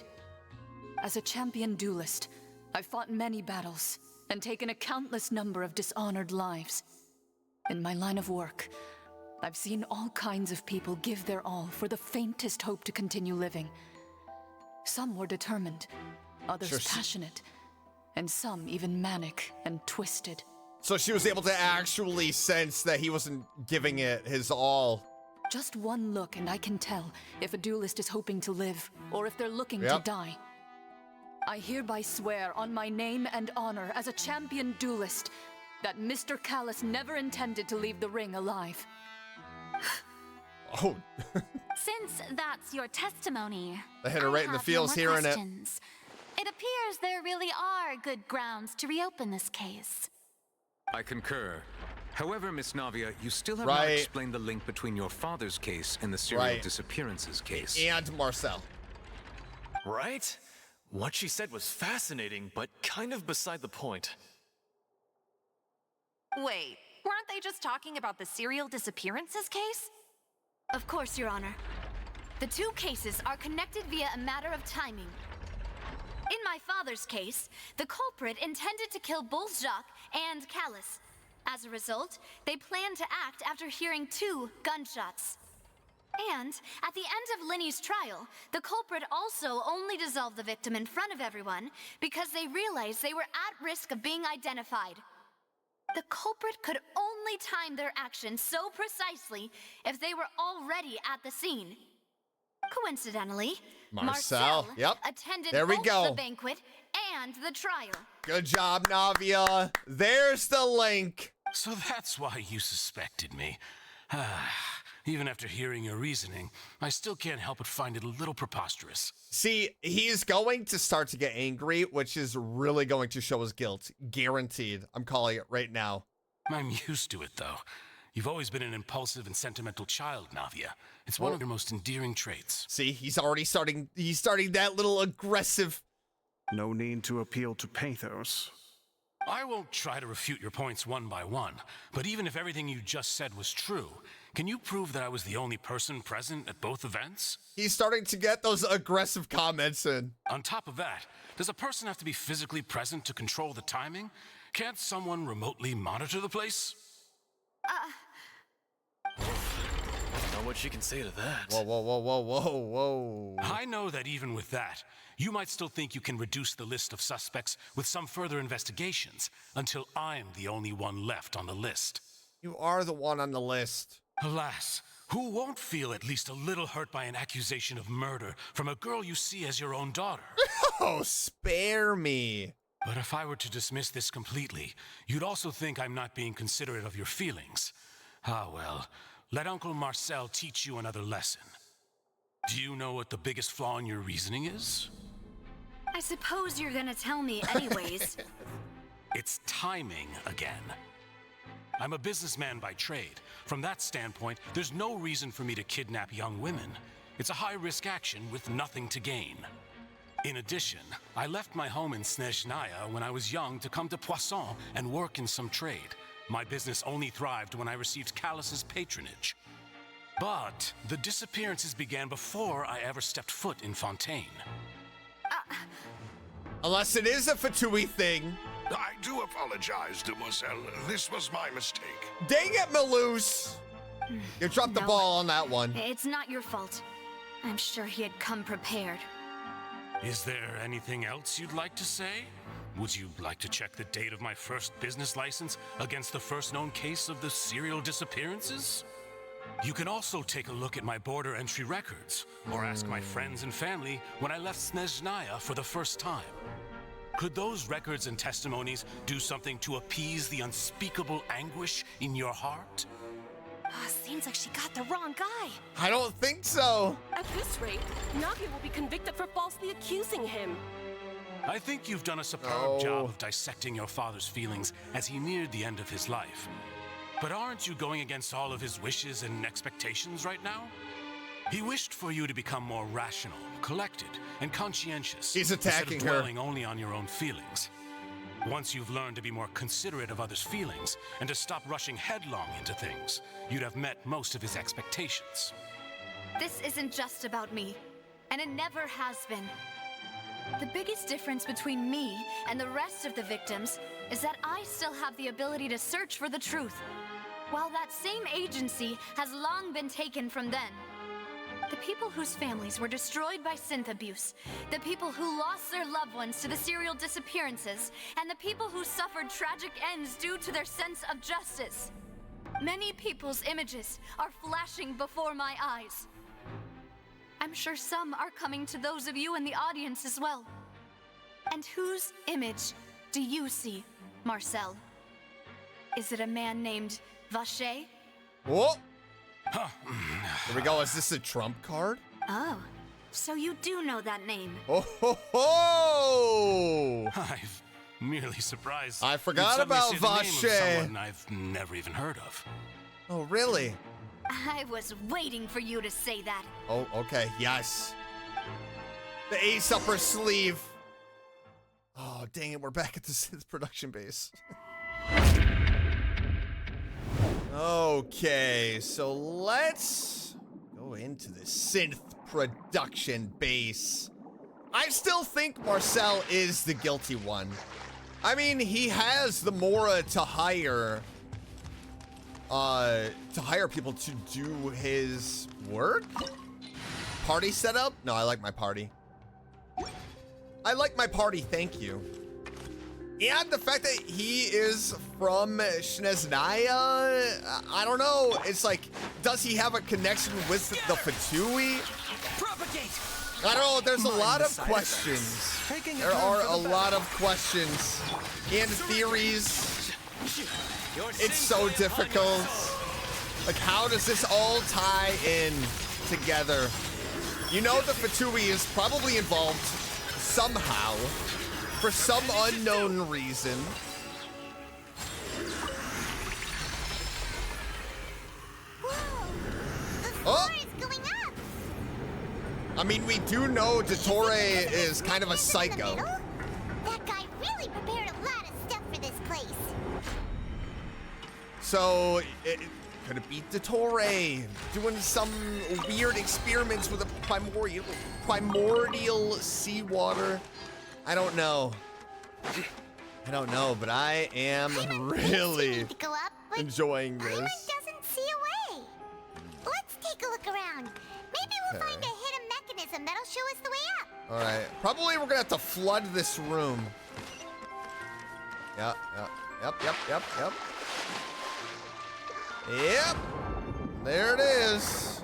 As a champion duelist, I've fought many battles and taken a countless number of dishonored lives. In my line of work, I've seen all kinds of people give their all for the faintest hope to continue living. Some were determined, others passionate, and some even manic and twisted. So she was able to actually sense that he wasn't giving it his all. Just one look and I can tell if a duelist is hoping to live or if they're looking to die. I hereby swear on my name and honor as a champion duelist that Mr. Callus never intended to leave the ring alive. Oh. Since that's your testimony, I hit her right in the feels hearing it. It appears there really are good grounds to reopen this case. I concur. However, Miss Navia, you still have not explained the link between your father's case and the serial disappearances case. And Marcel. Right? What she said was fascinating, but kind of beside the point. Wait, weren't they just talking about the serial disappearances case? Of course, Your Honor. The two cases are connected via a matter of timing. In my father's case, the culprit intended to kill both Jacques and Callus. As a result, they planned to act after hearing 2 gunshots. And at the end of Linny's trial, the culprit also only dissolved the victim in front of everyone because they realized they were at risk of being identified. The culprit could only time their actions so precisely if they were already at the scene. Coincidentally, Marcel attended both the banquet and the trial. Good job, Navia. There's the link. So that's why you suspected me. Even after hearing your reasoning, I still can't help but find it a little preposterous. See, he's going to start to get angry, which is really going to show his guilt. Guaranteed. I'm calling it right now. I'm used to it, though. You've always been an impulsive and sentimental child, Navia. It's one of your most endearing traits. See, he's already starting that little aggressive. No need to appeal to pathos. I won't try to refute your points one by one, but even if everything you just said was true, can you prove that I was the only person present at both events? He's starting to get those aggressive comments in. On top of that, does a person have to be physically present to control the timing? Can't someone remotely monitor the place? I don't know what she can say to that. Whoa, whoa, whoa, whoa, whoa, whoa. I know that even with that, you might still think you can reduce the list of suspects with some further investigations until I'm the only one left on the list. You are the one on the list. Alas, who won't feel at least a little hurt by an accusation of murder from a girl you see as your own daughter? Oh, spare me. But if I were to dismiss this completely, you'd also think I'm not being considerate of your feelings. Ah, well, let Uncle Marcel teach you another lesson. Do you know what the biggest flaw in your reasoning is? I suppose you're gonna tell me anyways. It's timing again. I'm a businessman by trade. From that standpoint, there's no reason for me to kidnap young women. It's a high-risk action with nothing to gain. In addition, I left my home in Snezhnaya when I was young to come to Poisson and work in some trade. My business only thrived when I received Callus's patronage. But the disappearances began before I ever stepped foot in Fontaine. Unless it is a Fatui thing. I do apologize, Demoiselle. This was my mistake. Dang it, Maloose! You dropped the ball on that one. It's not your fault. I'm sure he had come prepared. Is there anything else you'd like to say? Would you like to check the date of my first business license against the first known case of the serial disappearances? You can also take a look at my border entry records, or ask my friends and family when I left Snezhnaya for the first time. Could those records and testimonies do something to appease the unspeakable anguish in your heart? Seems like she got the wrong guy. I don't think so. At this rate, Navia will be convicted for falsely accusing him. I think you've done a superb job of dissecting your father's feelings as he neared the end of his life. But aren't you going against all of his wishes and expectations right now? He wished for you to become more rational, collected, and conscientious. He's attacking instead of dwelling only on your own feelings. Once you've learned to be more considerate of others' feelings and to stop rushing headlong into things, you'd have met most of his expectations. This isn't just about me, and it never has been. The biggest difference between me and the rest of the victims is that I still have the ability to search for the truth, while that same agency has long been taken from them. The people whose families were destroyed by synth abuse, the people who lost their loved ones to the serial disappearances, and the people who suffered tragic ends due to their sense of justice. Many people's images are flashing before my eyes. I'm sure some are coming to those of you in the audience as well. And whose image do you see, Marcel? Is it a man named Vacher? Whoa! Here we go. Is this a trump card? Oh, so you do know that name. Oh ho ho! I'm merely surprised. I forgot about Vacher. Someone I've never even heard of. Oh, really? I was waiting for you to say that. Oh, okay. Yes. The ace up her sleeve. Oh, dang it. We're back at the synth production base. Okay, so let's go into the synth production base. I still think Marcel is the guilty one. I mean, he has the Mora to hire people to do his work. Party setup? No, I like my party. I like my party, thank you. And the fact that he is from Snezhnaya, I don't know. It's like, does he have a connection with the Fatui? Propagate. I don't know. There's a lot of questions. There are a lot of questions and theories. It's so difficult. Like, how does this all tie in together? You know, the Fatui is probably involved somehow. For some unknown reason. Whoa! The floor is going up! I mean, we do know Dottore is kind of a psycho. That guy really prepared a lot of stuff for this place. So, could it be Dottore doing some weird experiments with a primordial seawater? I don't know. I don't know, but I am really enjoying this. Paimon doesn't see a way. Let's take a look around. Maybe we'll find a hidden mechanism that'll show us the way up. All right. Probably we're gonna have to flood this room. Yep. Yep. There it is.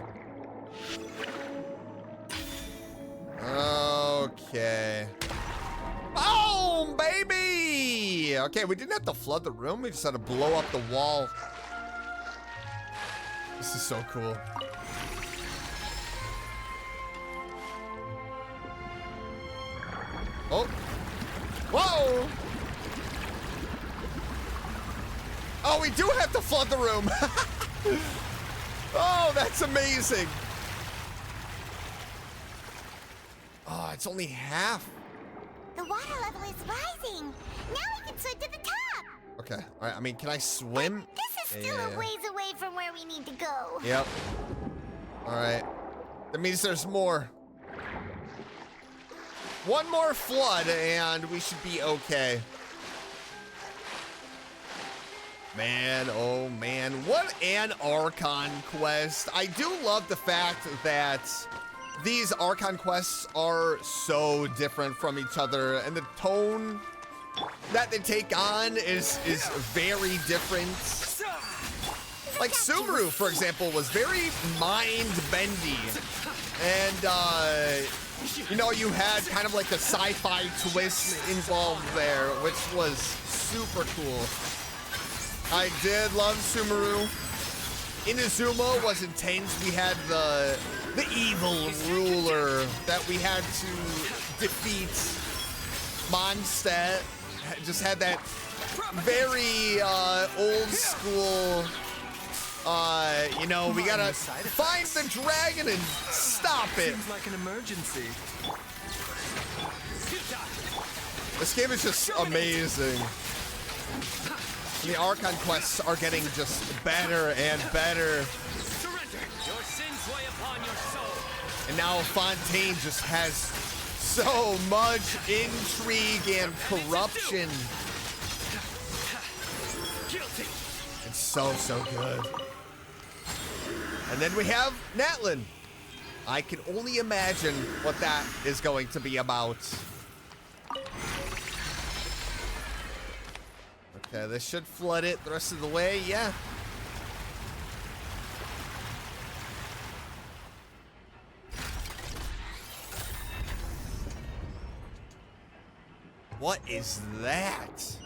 Okay. Boom, baby! Okay, we didn't have to flood the room. We just had to blow up the wall. This is so cool. Oh. Whoa! Oh, we do have to flood the room. Oh, that's amazing. Oh, it's only half. The water level is rising. Now we can swim to the top. Okay. All right. I mean, can I swim? But this is still a ways away from where we need to go. Yep. All right. That means there's more. One more flood and we should be okay. Man, oh man. What an Archon quest. I do love the fact that these Archon quests are so different from each other, and the tone that they take on is very different. Like Subaru, for example, was very mind-bendy, and you know, you had kind of like a sci-fi twist involved there, which was super cool. I did love Subaru. Inazuma was intense. We had the evil ruler that we had to defeat. Mondstadt just had that very old school, you know, we gotta find the dragon and stop it. Seems like an emergency. This game is just amazing. And the Archon quests are getting just better and better. Surrender. Your sins weigh upon your soul. And now Fontaine just has so much intrigue and corruption. It's so good. And then we have Natlin. I can only imagine what that is going to be about. Okay, this should flood it the rest of the way, yeah. What is that?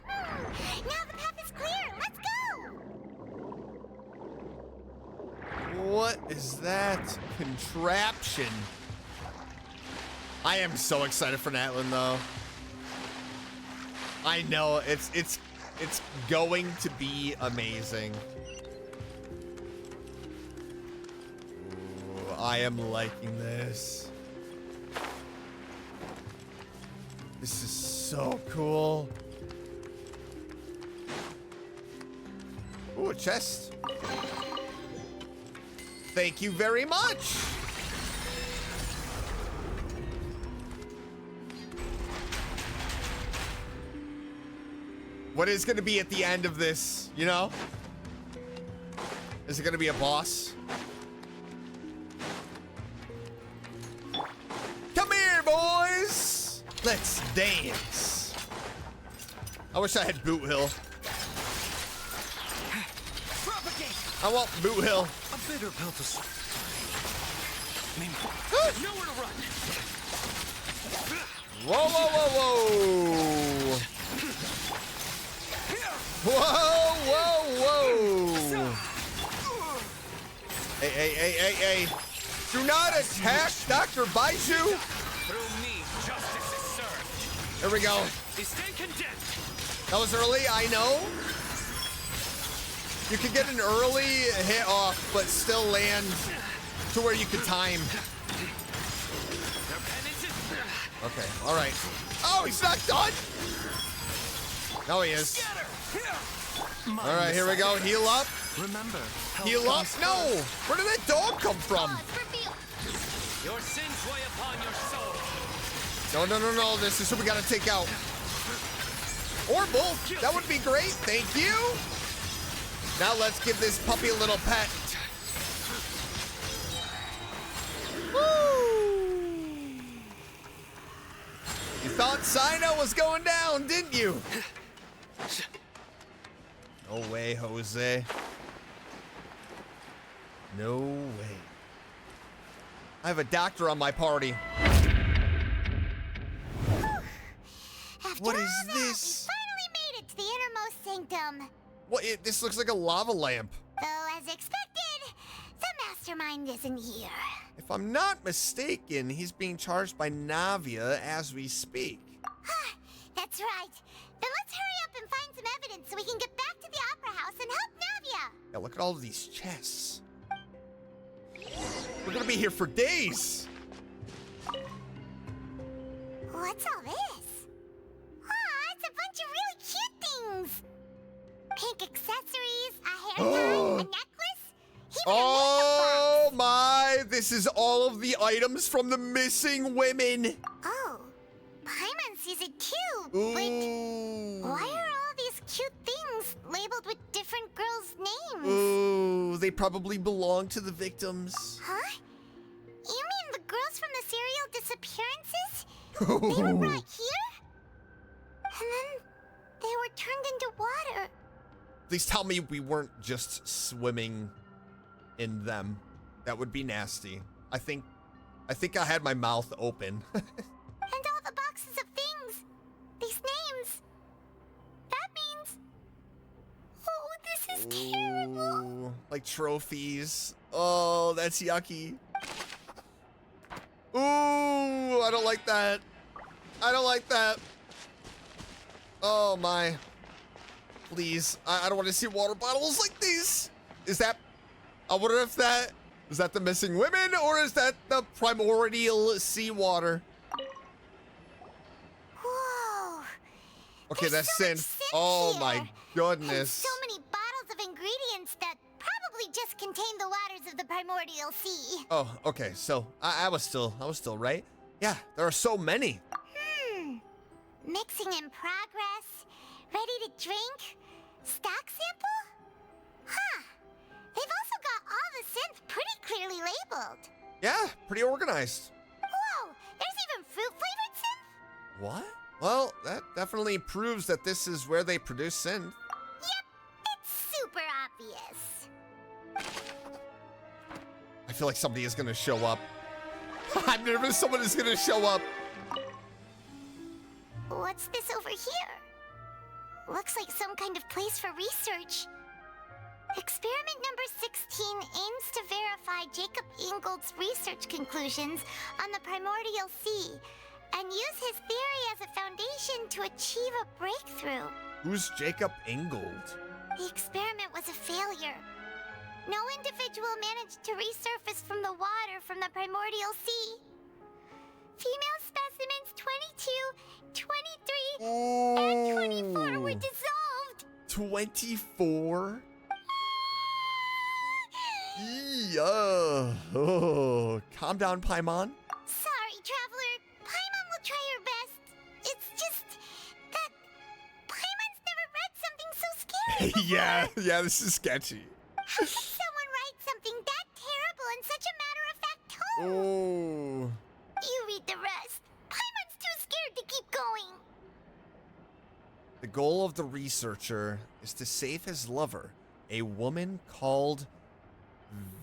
Now the path is clear. Let's go. What is that contraption? I am so excited for Natlin, though. I know it's going to be amazing. Ooh, I am liking this. This is so cool. Ooh, a chest. Thank you very much. What is going to be at the end of this, you know? Is it going to be a boss? Come here, boys. Let's dance. I wish I had Boot Hill. I want Boot Hill. A bigger pelvis. Nowhere to run. Whoa, whoa, whoa, whoa. Whoa, whoa, whoa. Hey. Do not attack Dr. Baiju. Through me, justice is served. There we go. They stay condemned. That was early, I know. You could get an early hit off, but still land to where you could time. Okay, all right. Oh, he's not done. No, he is. All right, here we go. Heal up. Remember, heal up. No, where did that dog come from? Your sins weigh upon your soul. No. This is who we gotta take out. Or both. That would be great. Thank you. Now let's give this puppy a little pet. Woo! You thought Sino was going down, didn't you? No way, Jose. No way. I have a doctor on my party. What is this? We finally made it to the innermost sanctum. What? This looks like a lava lamp. Though, as expected, the mastermind isn't here. If I'm not mistaken, he's being charged by Navia as we speak. That's right. Then let's hurry up and find some evidence so we can get back to the Opera House and help Navia. Yeah, look at all of these chests. We're gonna be here for days. What's all this? It's a bunch of really cute things. Pink accessories, a hair tie, a necklace. Oh my, this is all of the items from the missing women. Oh, Paimon sees it too. Ooh. Why are all these cute things labeled with different girls' names? Ooh, they probably belong to the victims. Huh? You mean the girls from the serial disappearances? They were brought here? And then they were turned into water. Please tell me we weren't just swimming in them. That would be nasty. I think I had my mouth open. And all the boxes of things. These names. That means... Oh, this is terrible. Ooh, like trophies. Oh, that's yucky. Ooh, I don't like that. I don't like that. Oh my. Please, I don't want to see water bottles like these. Is that, I wonder if that, is that the missing women or is that the primordial seawater? Whoa. Okay, There's that's so much sin. sin Oh here. my And goodness. so many bottles of ingredients that probably just contain the waters of the primordial sea. Oh, okay. So I was still right. Yeah, there are so many. Mixing in progress. Ready to drink? Stock sample? Huh. They've also got all the synth pretty clearly labeled. Yeah, pretty organized. Whoa, there's even fruit-flavored synth? What? Well, that definitely proves that this is where they produce synth. Yep, it's super obvious. I feel like somebody is gonna show up. I'm nervous someone is gonna show up. What's this over here? Looks like some kind of place for research. Experiment number 16 aims to verify Jacob Ingold's research conclusions on the primordial sea and use his theory as a foundation to achieve a breakthrough. Who's Jacob Ingold? The experiment was a failure. No individual managed to resurface from the water from the primordial sea. Female specimens 22, 23, and 24 were dissolved. 24? Oh, calm down, Paimon. Sorry, Traveler. Paimon will try her best. It's just that Paimon's never read something so scary before. yeah, this is sketchy. How could someone write something that terrible in such a matter-of-fact tone? Oh. You read the rest. Paimon's too scared to keep going. The goal of the researcher is to save his lover, a woman called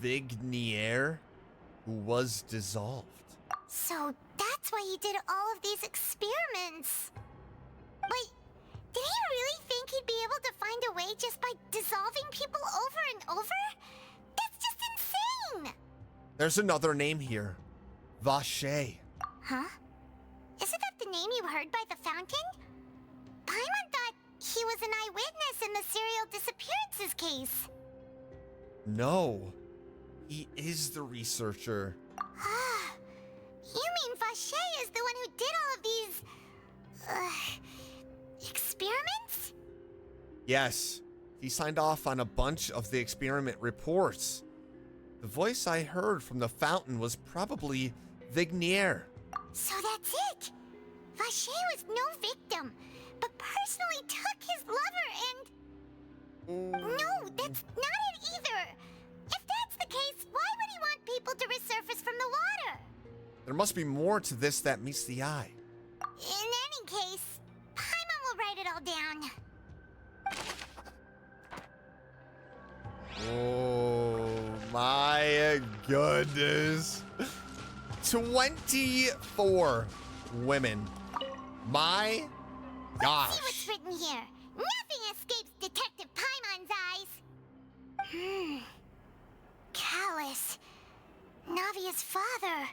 Vignier, who was dissolved. So that's why he did all of these experiments. Wait, did he really think he'd be able to find a way just by dissolving people over and over? That's just insane! There's another name here. Vache. Huh? Isn't that the name you heard by the fountain? Paimon thought he was an eyewitness in the serial disappearances case. No. He is the researcher. Ah, you mean Vache is the one who did all of these... experiments? Yes. He signed off on a bunch of the experiment reports. The voice I heard from the fountain was probably Vignier. So that's it! Vache was no victim, but personally took his lover and... No, that's not it either! If that's the case, why would he want people to resurface from the water? There must be more to this that meets the eye. In any case, Paimon will write it all down. Oh my goodness. 24 women. My gosh. See what's written here. Nothing escapes Detective Paimon's eyes. Callus. Navia's father.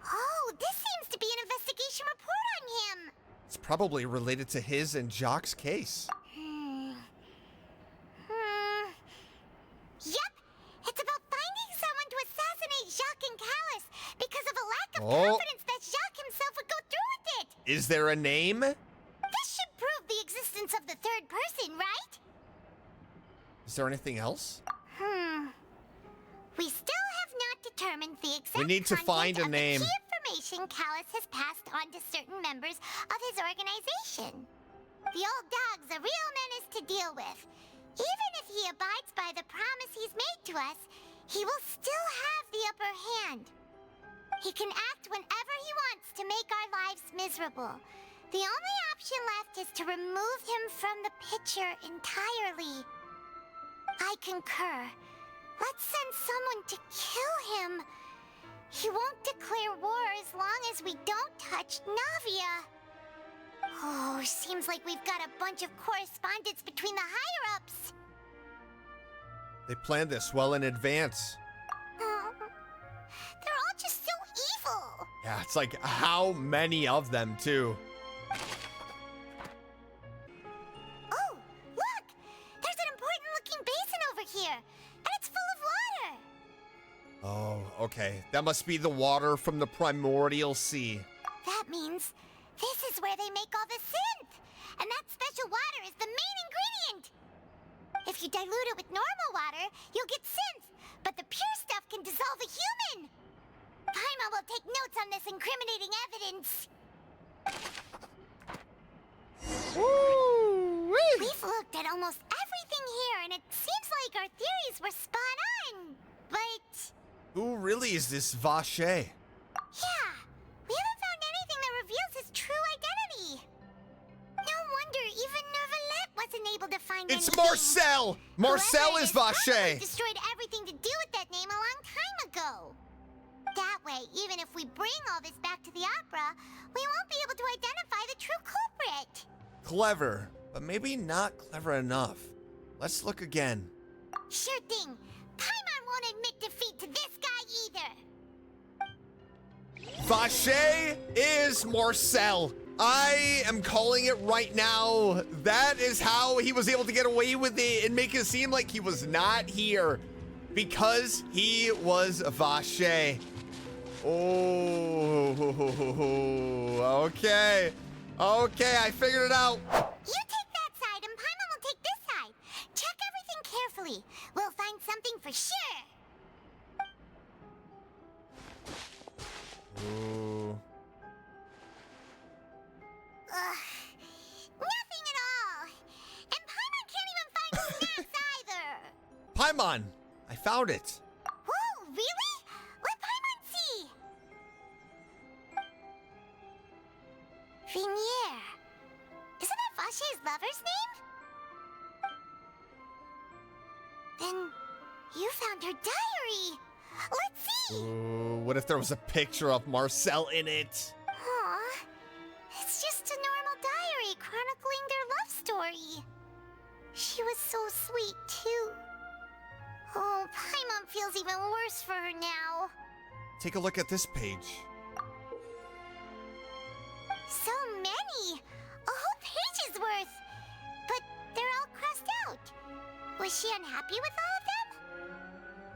Oh, this seems to be an investigation report on him. It's probably related to his and Jacques' case. Yep, it's about finding someone to assassinate Jacques and Callus because of a lack of confidence that Jacques himself would go through with it. Is there a name? This should prove the existence of the third person, right? Is there anything else? We still have not determined the exact We need to find a name. The key information Callus has passed on to certain members of his organization. The old dog's a real menace to deal with. Even if he abides by the promise he's made to us, he will still have the upper hand. He can act whenever he wants to make our lives miserable. The only option left is to remove him from the picture entirely. I concur. Let's send someone to kill him. He won't declare war as long as we don't touch Navia. Oh, seems like we've got a bunch of correspondence between the higher-ups. They planned this well in advance. They're all just so evil. Yeah, it's like how many of them too? Oh, look! There's an important-looking basin over here, and it's full of water. Oh, okay. That must be the water from the primordial sea. That means this is where they make all the synth, and that special water is the main ingredient. If you dilute it with normal water, you'll get synth, but the pure stuff can dissolve a human. Paimon Paimon will take notes on this incriminating evidence. Woo-wee. We've looked at almost everything here, and it seems like our theories were spot on. But Who really is this Vache? yeah, we haven't found anything that reveals his true identity. No wonder even Neuvillette wasn't able to find It's anything. Marcel! Marcel is Vache Vache! destroyed everything to do with that name a long time ago. That way, even if we bring all this back to the opera, we won't be able to identify the true culprit. Clever, but maybe not clever enough. Let's look again. Sure thing. Paimon won't admit defeat to this guy either. Vache is Marcel. I am calling it right now. That is how he was able to get away with it and make it seem like he was not here. Because he was Vache. Oh, okay. Okay, I figured it out. You take that side and Paimon will take this side. Check everything carefully. We'll find something for sure. Ooh. Ugh. Nothing at all. And Paimon can't even find snacks either. Paimon, I found it. Whoa, really? Let Paimon see. Vinier. Isn't that Vache's lover's name? Then you found her diary. Let's see. Ooh, what if there was a picture of Marcel in it? Aw. It's just a normal diary chronicling their love story. She was so sweet, too. Oh, Paimon feels even worse for her now. Take a look at this page. So many! A whole page's worth! But they're all crossed out. Was she unhappy with all of them?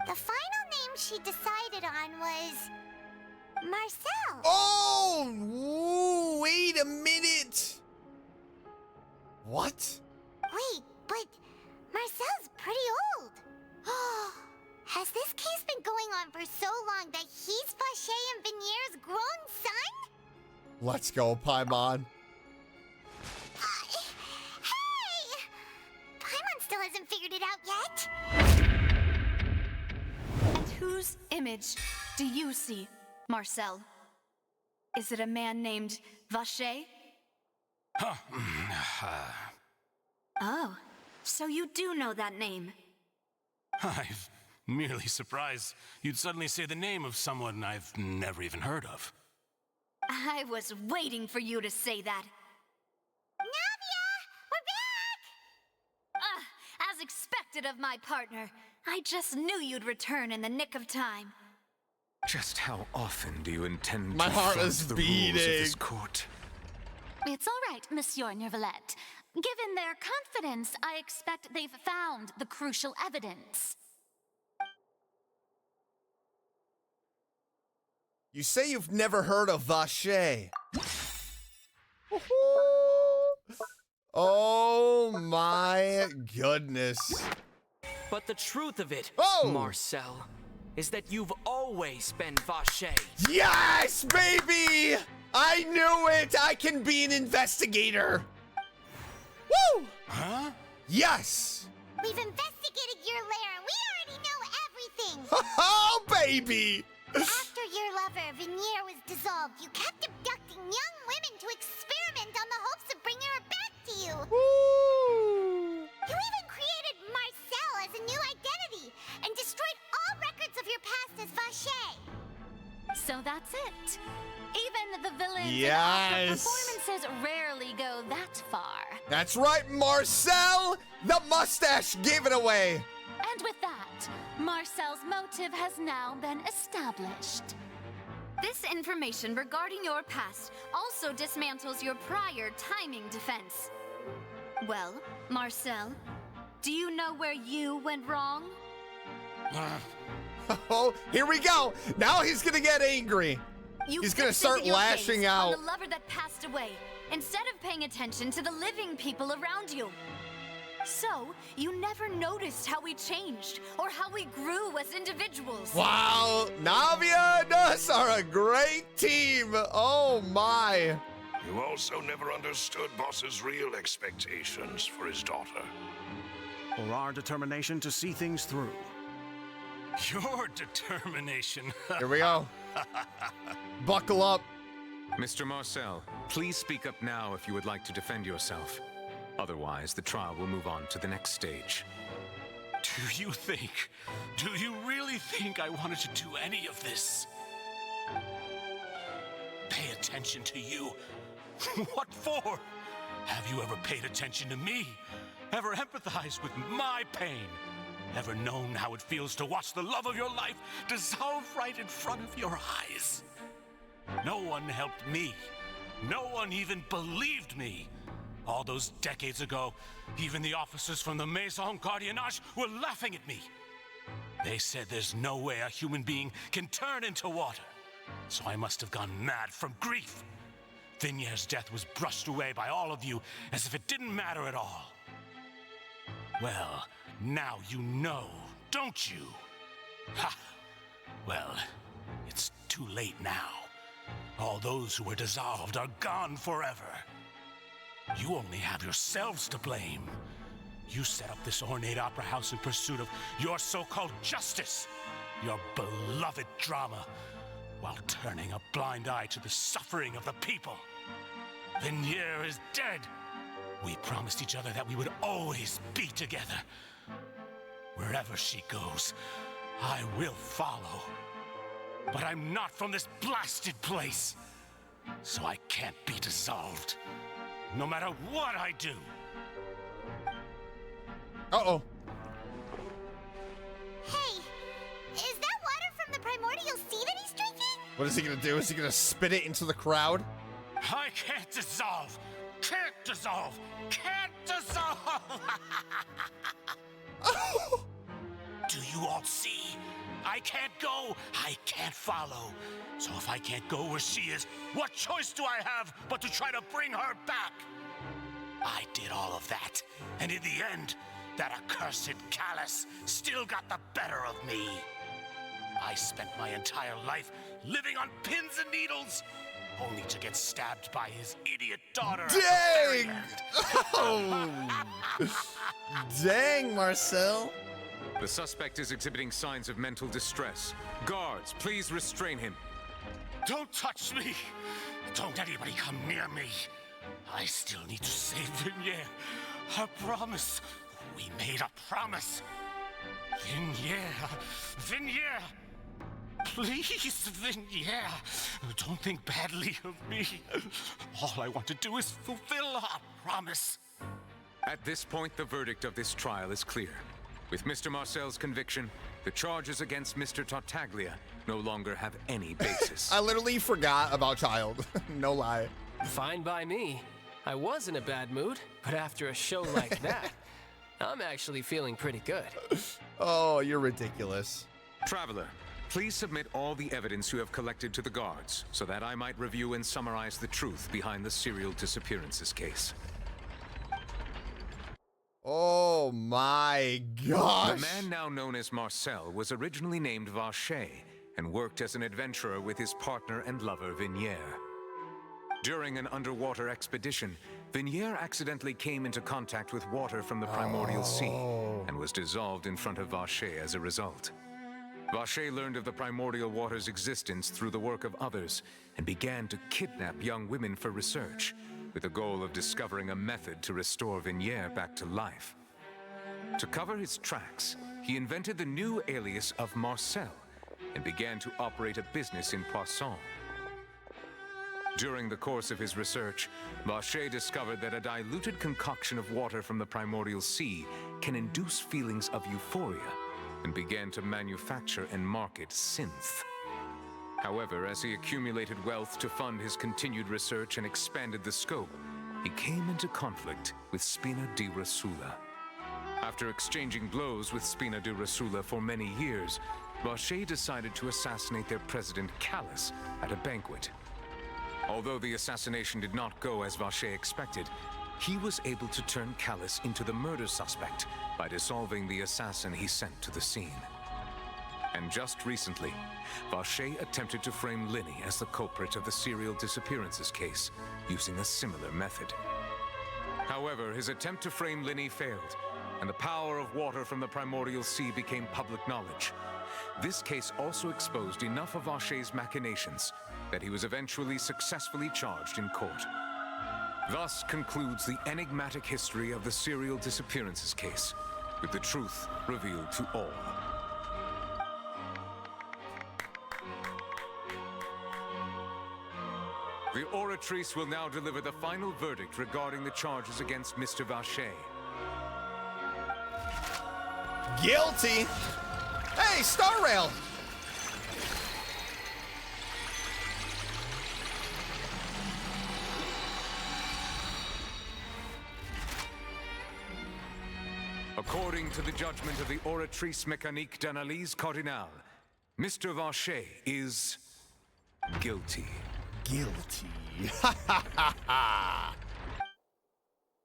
The final name she decided on was Marcel. Oh! Ooh, wait a minute! What? Wait, but Marcel's pretty old. Has this case been going on for so long that he's Vache and Vinier's grown son? Let's go, Paimon. Hey! Paimon still hasn't figured it out yet. And whose image do you see, Marcel? Is it a man named Vache? Oh, so you do know that name. I'm merely surprised you'd suddenly say the name of someone I've never even heard of. I was waiting for you to say that. Navia! We're back! As expected of my partner. I just knew you'd return in the nick of time. Just how often do you intend My to heart flaunt is the rules of this beating. court? It's all right, Monsieur Neuvillette. Given their confidence, I expect they've found the crucial evidence. You say you've never heard of Vache. Oh my goodness. But the truth of it, Oh! Marcel, is that you've always been Vache. Yes, baby! I knew it! I can be an investigator! Woo! Huh? Yes! We've investigated your lair and we already know everything! Oh, baby! After your lover, Vinier, was dissolved, you kept abducting young women to experiment on the hopes of bringing her back to you! Woo! You even created Marcel as a new identity and destroyed all records of your past as Vache! So that's it. Even the villains in Yes. opera performances rarely go that far. That's right, Marcel! The mustache gave it away! And with that, Marcel's motive has now been established. This information regarding your past also dismantles your prior timing defense. Well, Marcel, do you know where you went wrong? Oh, here we go! Now he's gonna get angry! You He's gonna fixated start your lashing gaze out. on the lover that passed away, instead of paying attention to the living people around you. So, you never noticed how we changed, or how we grew as individuals. Wow, Navia and us are a great team. Oh my. You also never understood Boss's real expectations for his daughter. Or our determination to see things through. Your determination. Here we go. Buckle up. Mr. Marcel, please speak up now if you would like to defend yourself. Otherwise, the trial will move on to the next stage. Do you really think I wanted to do any of this? Pay attention to you? What for? Have you ever paid attention to me? Ever empathized with my pain? Ever known how it feels to watch the love of your life dissolve right in front of your eyes? No one helped me. No one even believed me. All those decades ago, even the officers from the Maison Gardiennage were laughing at me. They said there's no way a human being can turn into water. So I must have gone mad from grief. Vignier's death was brushed away by all of you as if it didn't matter at all. Well, now you know, don't you? Ha! Well, it's too late now. All those who were dissolved are gone forever. You only have yourselves to blame. You set up this ornate opera house in pursuit of your so-called justice, your beloved drama, while turning a blind eye to the suffering of the people. Vignier is dead. We promised each other that we would always be together. Wherever she goes, I will follow. But I'm not from this blasted place, so I can't be dissolved, no matter what I do. Uh-oh. Hey, is that water from the primordial sea that he's drinking? What is he gonna do? Is he gonna spit it into the crowd? I can't dissolve. Can't dissolve. Can't dissolve. Do you all see? I can't go. I can't follow. So if I can't go where she is, what choice do I have but to try to bring her back? I did all of that, and in the end, that accursed Callus still got the better of me. I spent my entire life living on pins and needles, only to get stabbed by his idiot daughter. Dang! Oh. Dang, Marcel. The suspect is exhibiting signs of mental distress. Guards, please restrain him. Don't touch me! Don't anybody come near me! I still need to save Vignier. A promise. We made a promise. Vignier! Please, Vignier! Don't think badly of me. All I want to do is fulfill our promise. At this point, the verdict of this trial is clear. With Mr. Marcel's conviction, the charges against Mr. Tartaglia no longer have any basis. I literally forgot about Child. No lie. Fine by me. I was in a bad mood, but after a show like that, I'm actually feeling pretty good. Oh, you're ridiculous. Traveler, please submit all the evidence you have collected to the guards so that I might review and summarize the truth behind the serial disappearances case. Oh my gosh. The man now known as Marcel was originally named Vacher and worked as an adventurer with his partner and lover Vignier. During an underwater expedition, Vignier accidentally came into contact with water from the primordial sea and was dissolved in front of Vacher as a result. Vacher learned of the primordial water's existence through the work of others and began to kidnap young women for research, with the goal of discovering a method to restore Vignier back to life. To cover his tracks, he invented the new alias of Marcel and began to operate a business in Poisson. During the course of his research, Vacher discovered that a diluted concoction of water from the primordial sea can induce feelings of euphoria and began to manufacture and market synth. However, as he accumulated wealth to fund his continued research and expanded the scope, he came into conflict with Spina di Rosula. After exchanging blows with Spina di Rosula for many years, Vacher decided to assassinate their president Callus at a banquet. Although the assassination did not go as Vacher expected, he was able to turn Callus into the murder suspect by dissolving the assassin he sent to the scene. And just recently, Vacher attempted to frame Linny as the culprit of the serial disappearances case, using a similar method. However, his attempt to frame Linny failed, and the power of water from the primordial sea became public knowledge. This case also exposed enough of Vacher's machinations that he was eventually successfully charged in court. Thus concludes the enigmatic history of the serial disappearances case, with the truth revealed to all. The Oratrice will now deliver the final verdict regarding the charges against Mr. Vacher. Guilty. Hey, Star Rail. According to the judgment of the Oratrice Mécanique d'Analyse Cardinale, Mr. Vacher is guilty. Guilty.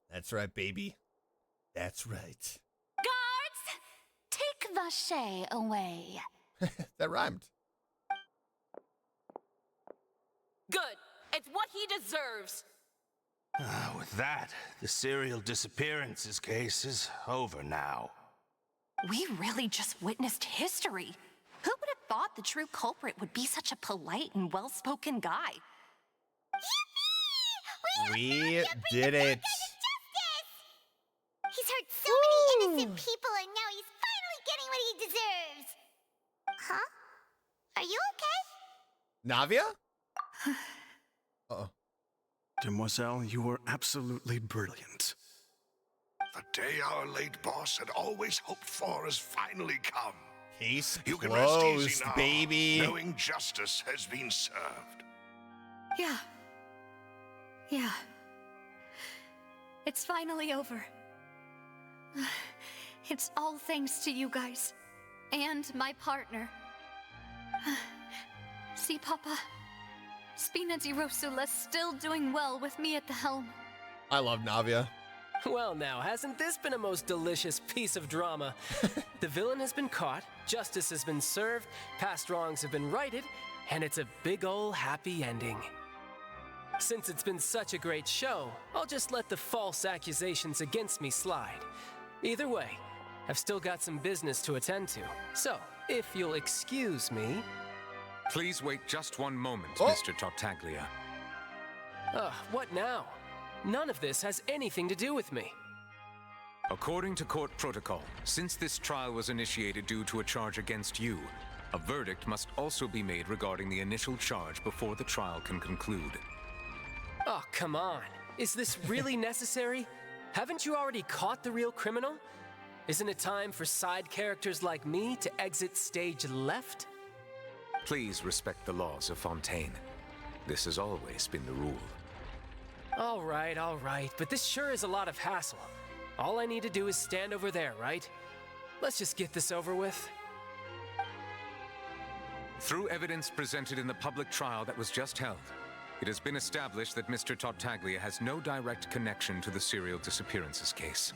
That's right, baby. That's right. Guards! Take Vacher away. That rhymed. Good. It's what he deserves. With that, the serial disappearances case is over now. We really just witnessed history. Who would have thought the true culprit would be such a polite and well-spoken guy? We did it. He's hurt so many innocent people, and now he's finally getting what he deserves. Huh? Are you okay? Navia? Uh-oh. Demoiselle, you were absolutely brilliant. The day our late boss had always hoped for has finally come. Case You can rest easy closed, now, baby. knowing justice has been served. Yeah. Yeah. It's finally over. It's all thanks to you guys. And my partner. See, Papa? Spina di Rosula's still doing well with me at the helm. I love Navia. Well now, hasn't this been a most delicious piece of drama? The villain has been caught, justice has been served, past wrongs have been righted, and it's a big ol' happy ending. Since it's been such a great show, I'll just let the false accusations against me slide. Either way, I've still got some business to attend to. So, if you'll excuse me... Please wait just one moment, Mr. Tartaglia. What now? None of this has anything to do with me. According to court protocol, since this trial was initiated due to a charge against you, a verdict must also be made regarding the initial charge before the trial can conclude. Oh, come on. Is this really necessary? Haven't you already caught the real criminal? Isn't it time for side characters like me to exit stage left? Please respect the laws of Fontaine. This has always been the rule. All right, but this sure is a lot of hassle. All I need to do is stand over there, right? Let's just get this over with. Through evidence presented in the public trial that was just held, it has been established that Mr. Tartaglia has no direct connection to the serial disappearances case.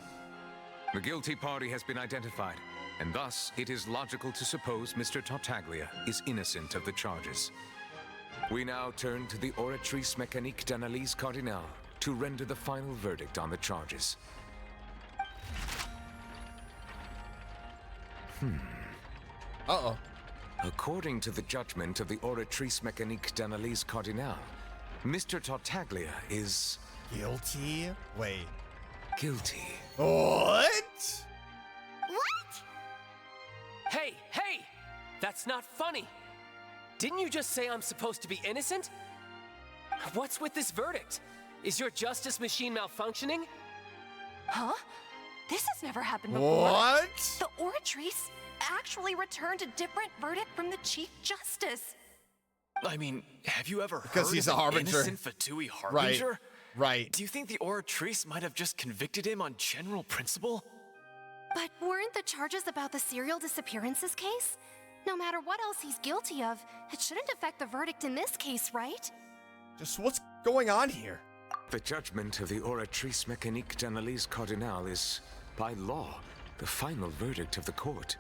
The guilty party has been identified, and thus it is logical to suppose Mr. Tartaglia is innocent of the charges. We now turn to the Oratrice Mécanique d'Analyse Cardinale to render the final verdict on the charges. Uh-oh. According to the judgment of the Oratrice Mécanique d'Analyse Cardinale, Mr. Tartaglia is... Guilty? Wait. Guilty. What? What? Hey! That's not funny! Didn't you just say I'm supposed to be innocent? What's with this verdict? Is your justice machine malfunctioning? Huh? This has never happened before. What? The Oratrice actually returned a different verdict from the Chief Justice. I mean, have you ever Because heard he's of a an harbinger. innocent Fatui harbinger? Right. Do you think the Oratrice might have just convicted him on general principle? But weren't the charges about the serial disappearances case? No matter what else he's guilty of, it shouldn't affect the verdict in this case, right? Just what's going on here? The judgment of the Oratrice Mécanique d'Analyse Cardinal is, by law, the final verdict of the court.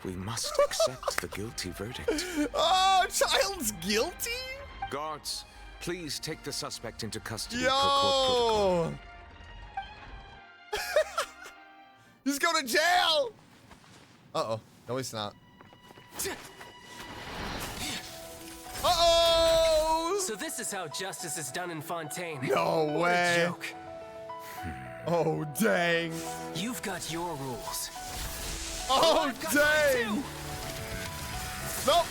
We must accept the guilty verdict. Oh, child's guilty? Guards, please take the suspect into custody Yo! per court protocol. He's going to jail! Uh-oh. No, he's not. Uh-oh! So this is how justice is done in Fontaine. No What way. a joke. Oh, dang. You've got your rules. Oh, dang. Nope.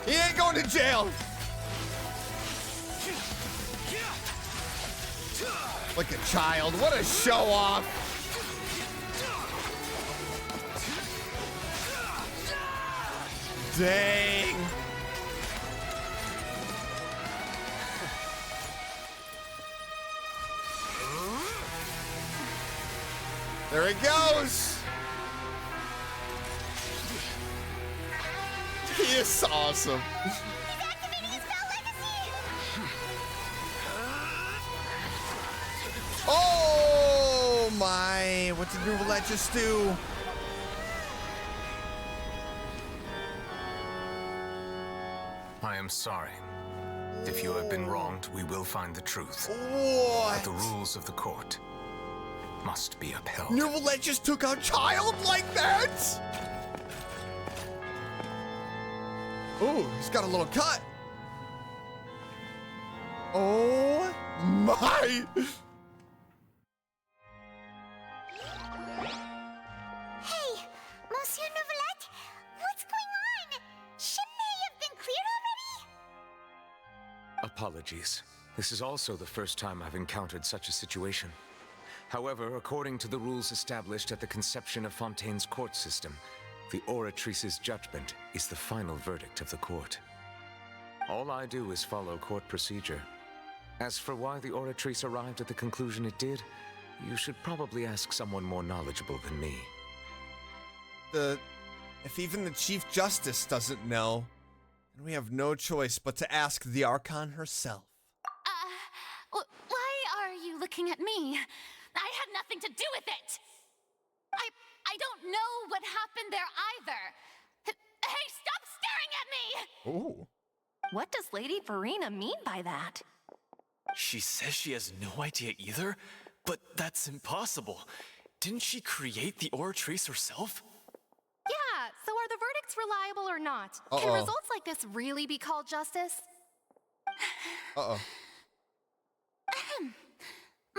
He ain't going to jail. Like a child. What a show off. Dang. There it goes. He is awesome. Oh my, what did Roulette just do? I am sorry. If you have been wronged, we will find the truth. What? But the rules of the court must be upheld. Roulette just took our child like that? Ooh, he's got a little cut. Oh my. Hey, Monsieur Novelette, what's going on? Shouldn't they have been cleared already? Apologies. This is also the first time I've encountered such a situation. However, according to the rules established at the conception of Fontaine's court system, the Oratrice's judgment is the final verdict of the court. All I do is follow court procedure. As for why the Oratrice arrived at the conclusion it did, you should probably ask someone more knowledgeable than me. If even the Chief Justice doesn't know, then we have no choice but to ask the Archon herself. Why are you looking at me? I had nothing to do with it! I don't know what happened there either. Hey, stop staring at me! Ooh. What does Lady Verena mean by that? She says she has no idea either, but that's impossible. Didn't she create the Oratrice herself? Yeah, so are the verdicts reliable or not? Can results like this really be called justice? Uh-oh.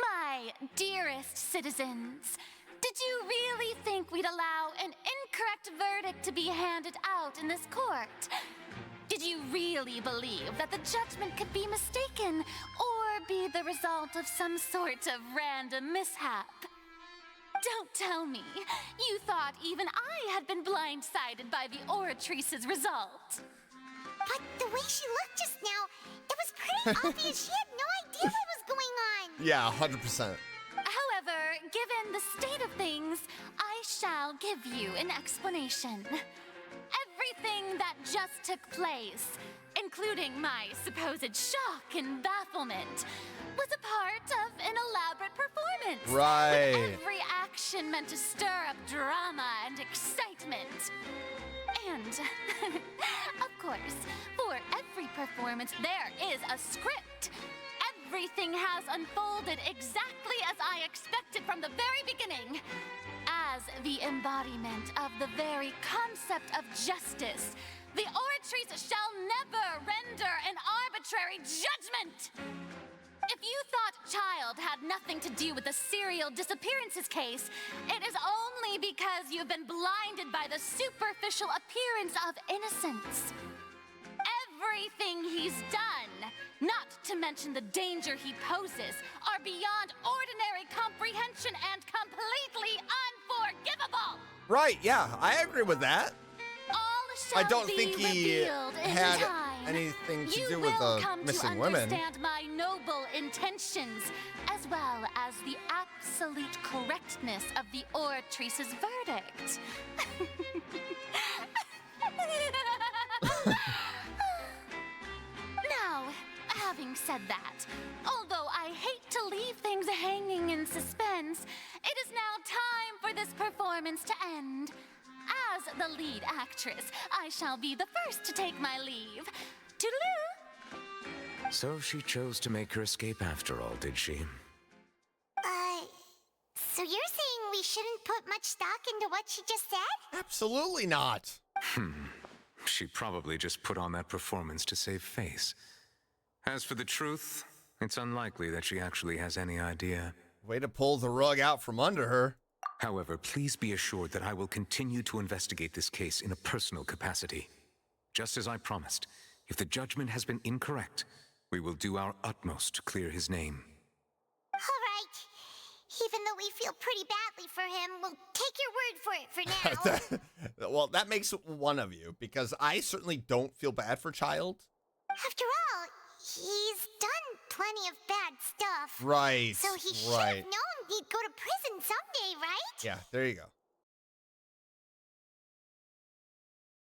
My dearest citizens, did you really think we'd allow an incorrect verdict to be handed out in this court? Did you really believe that the judgment could be mistaken or be the result of some sort of random mishap? Don't tell me you thought even I had been blindsided by the Oratrice's result. But the way she looked just now, it was pretty obvious she had no idea what was going on. Yeah, 100%. However, given the state of things, I shall give you an explanation. Everything that just took place, including my supposed shock and bafflement, was a part of an elaborate performance. Right. With every action meant to stir up drama and excitement. And, of course, for every performance, there is a script. Everything has unfolded exactly as I expected from the very beginning. As the embodiment of the very concept of justice, the Oratrice shall never render an arbitrary judgment. If you thought Child had nothing to do with the serial disappearances case, it is only because you've been blinded by the superficial appearance of innocence. Everything he's done, not to mention the danger he poses, are beyond ordinary comprehension and completely unforgivable. Right, yeah, I agree with that. I don't think he had anything to do with the missing women. You will come to understand my noble intentions, as well as the absolute correctness of the Oratrice's verdict. Now, have Having said that, although I hate to leave things hanging in suspense, it is now time for this performance to end. As the lead actress, I shall be the first to take my leave. Toodaloo! So she chose to make her escape after all, did she? So you're saying we shouldn't put much stock into what she just said? Absolutely not. She probably just put on that performance to save face. As for the truth, it's unlikely that she actually has any idea. Way to pull the rug out from under her. However, please be assured that I will continue to investigate this case in a personal capacity. Just as I promised, if the judgment has been incorrect, we will do our utmost to clear his name. All right. Even though we feel pretty badly for him, we'll take your word for it for now. Well, that makes one of you, because I certainly don't feel bad for Child. After all, he's done plenty of bad stuff. Right, So he should have known he'd go to prison someday, right? Yeah, there you go.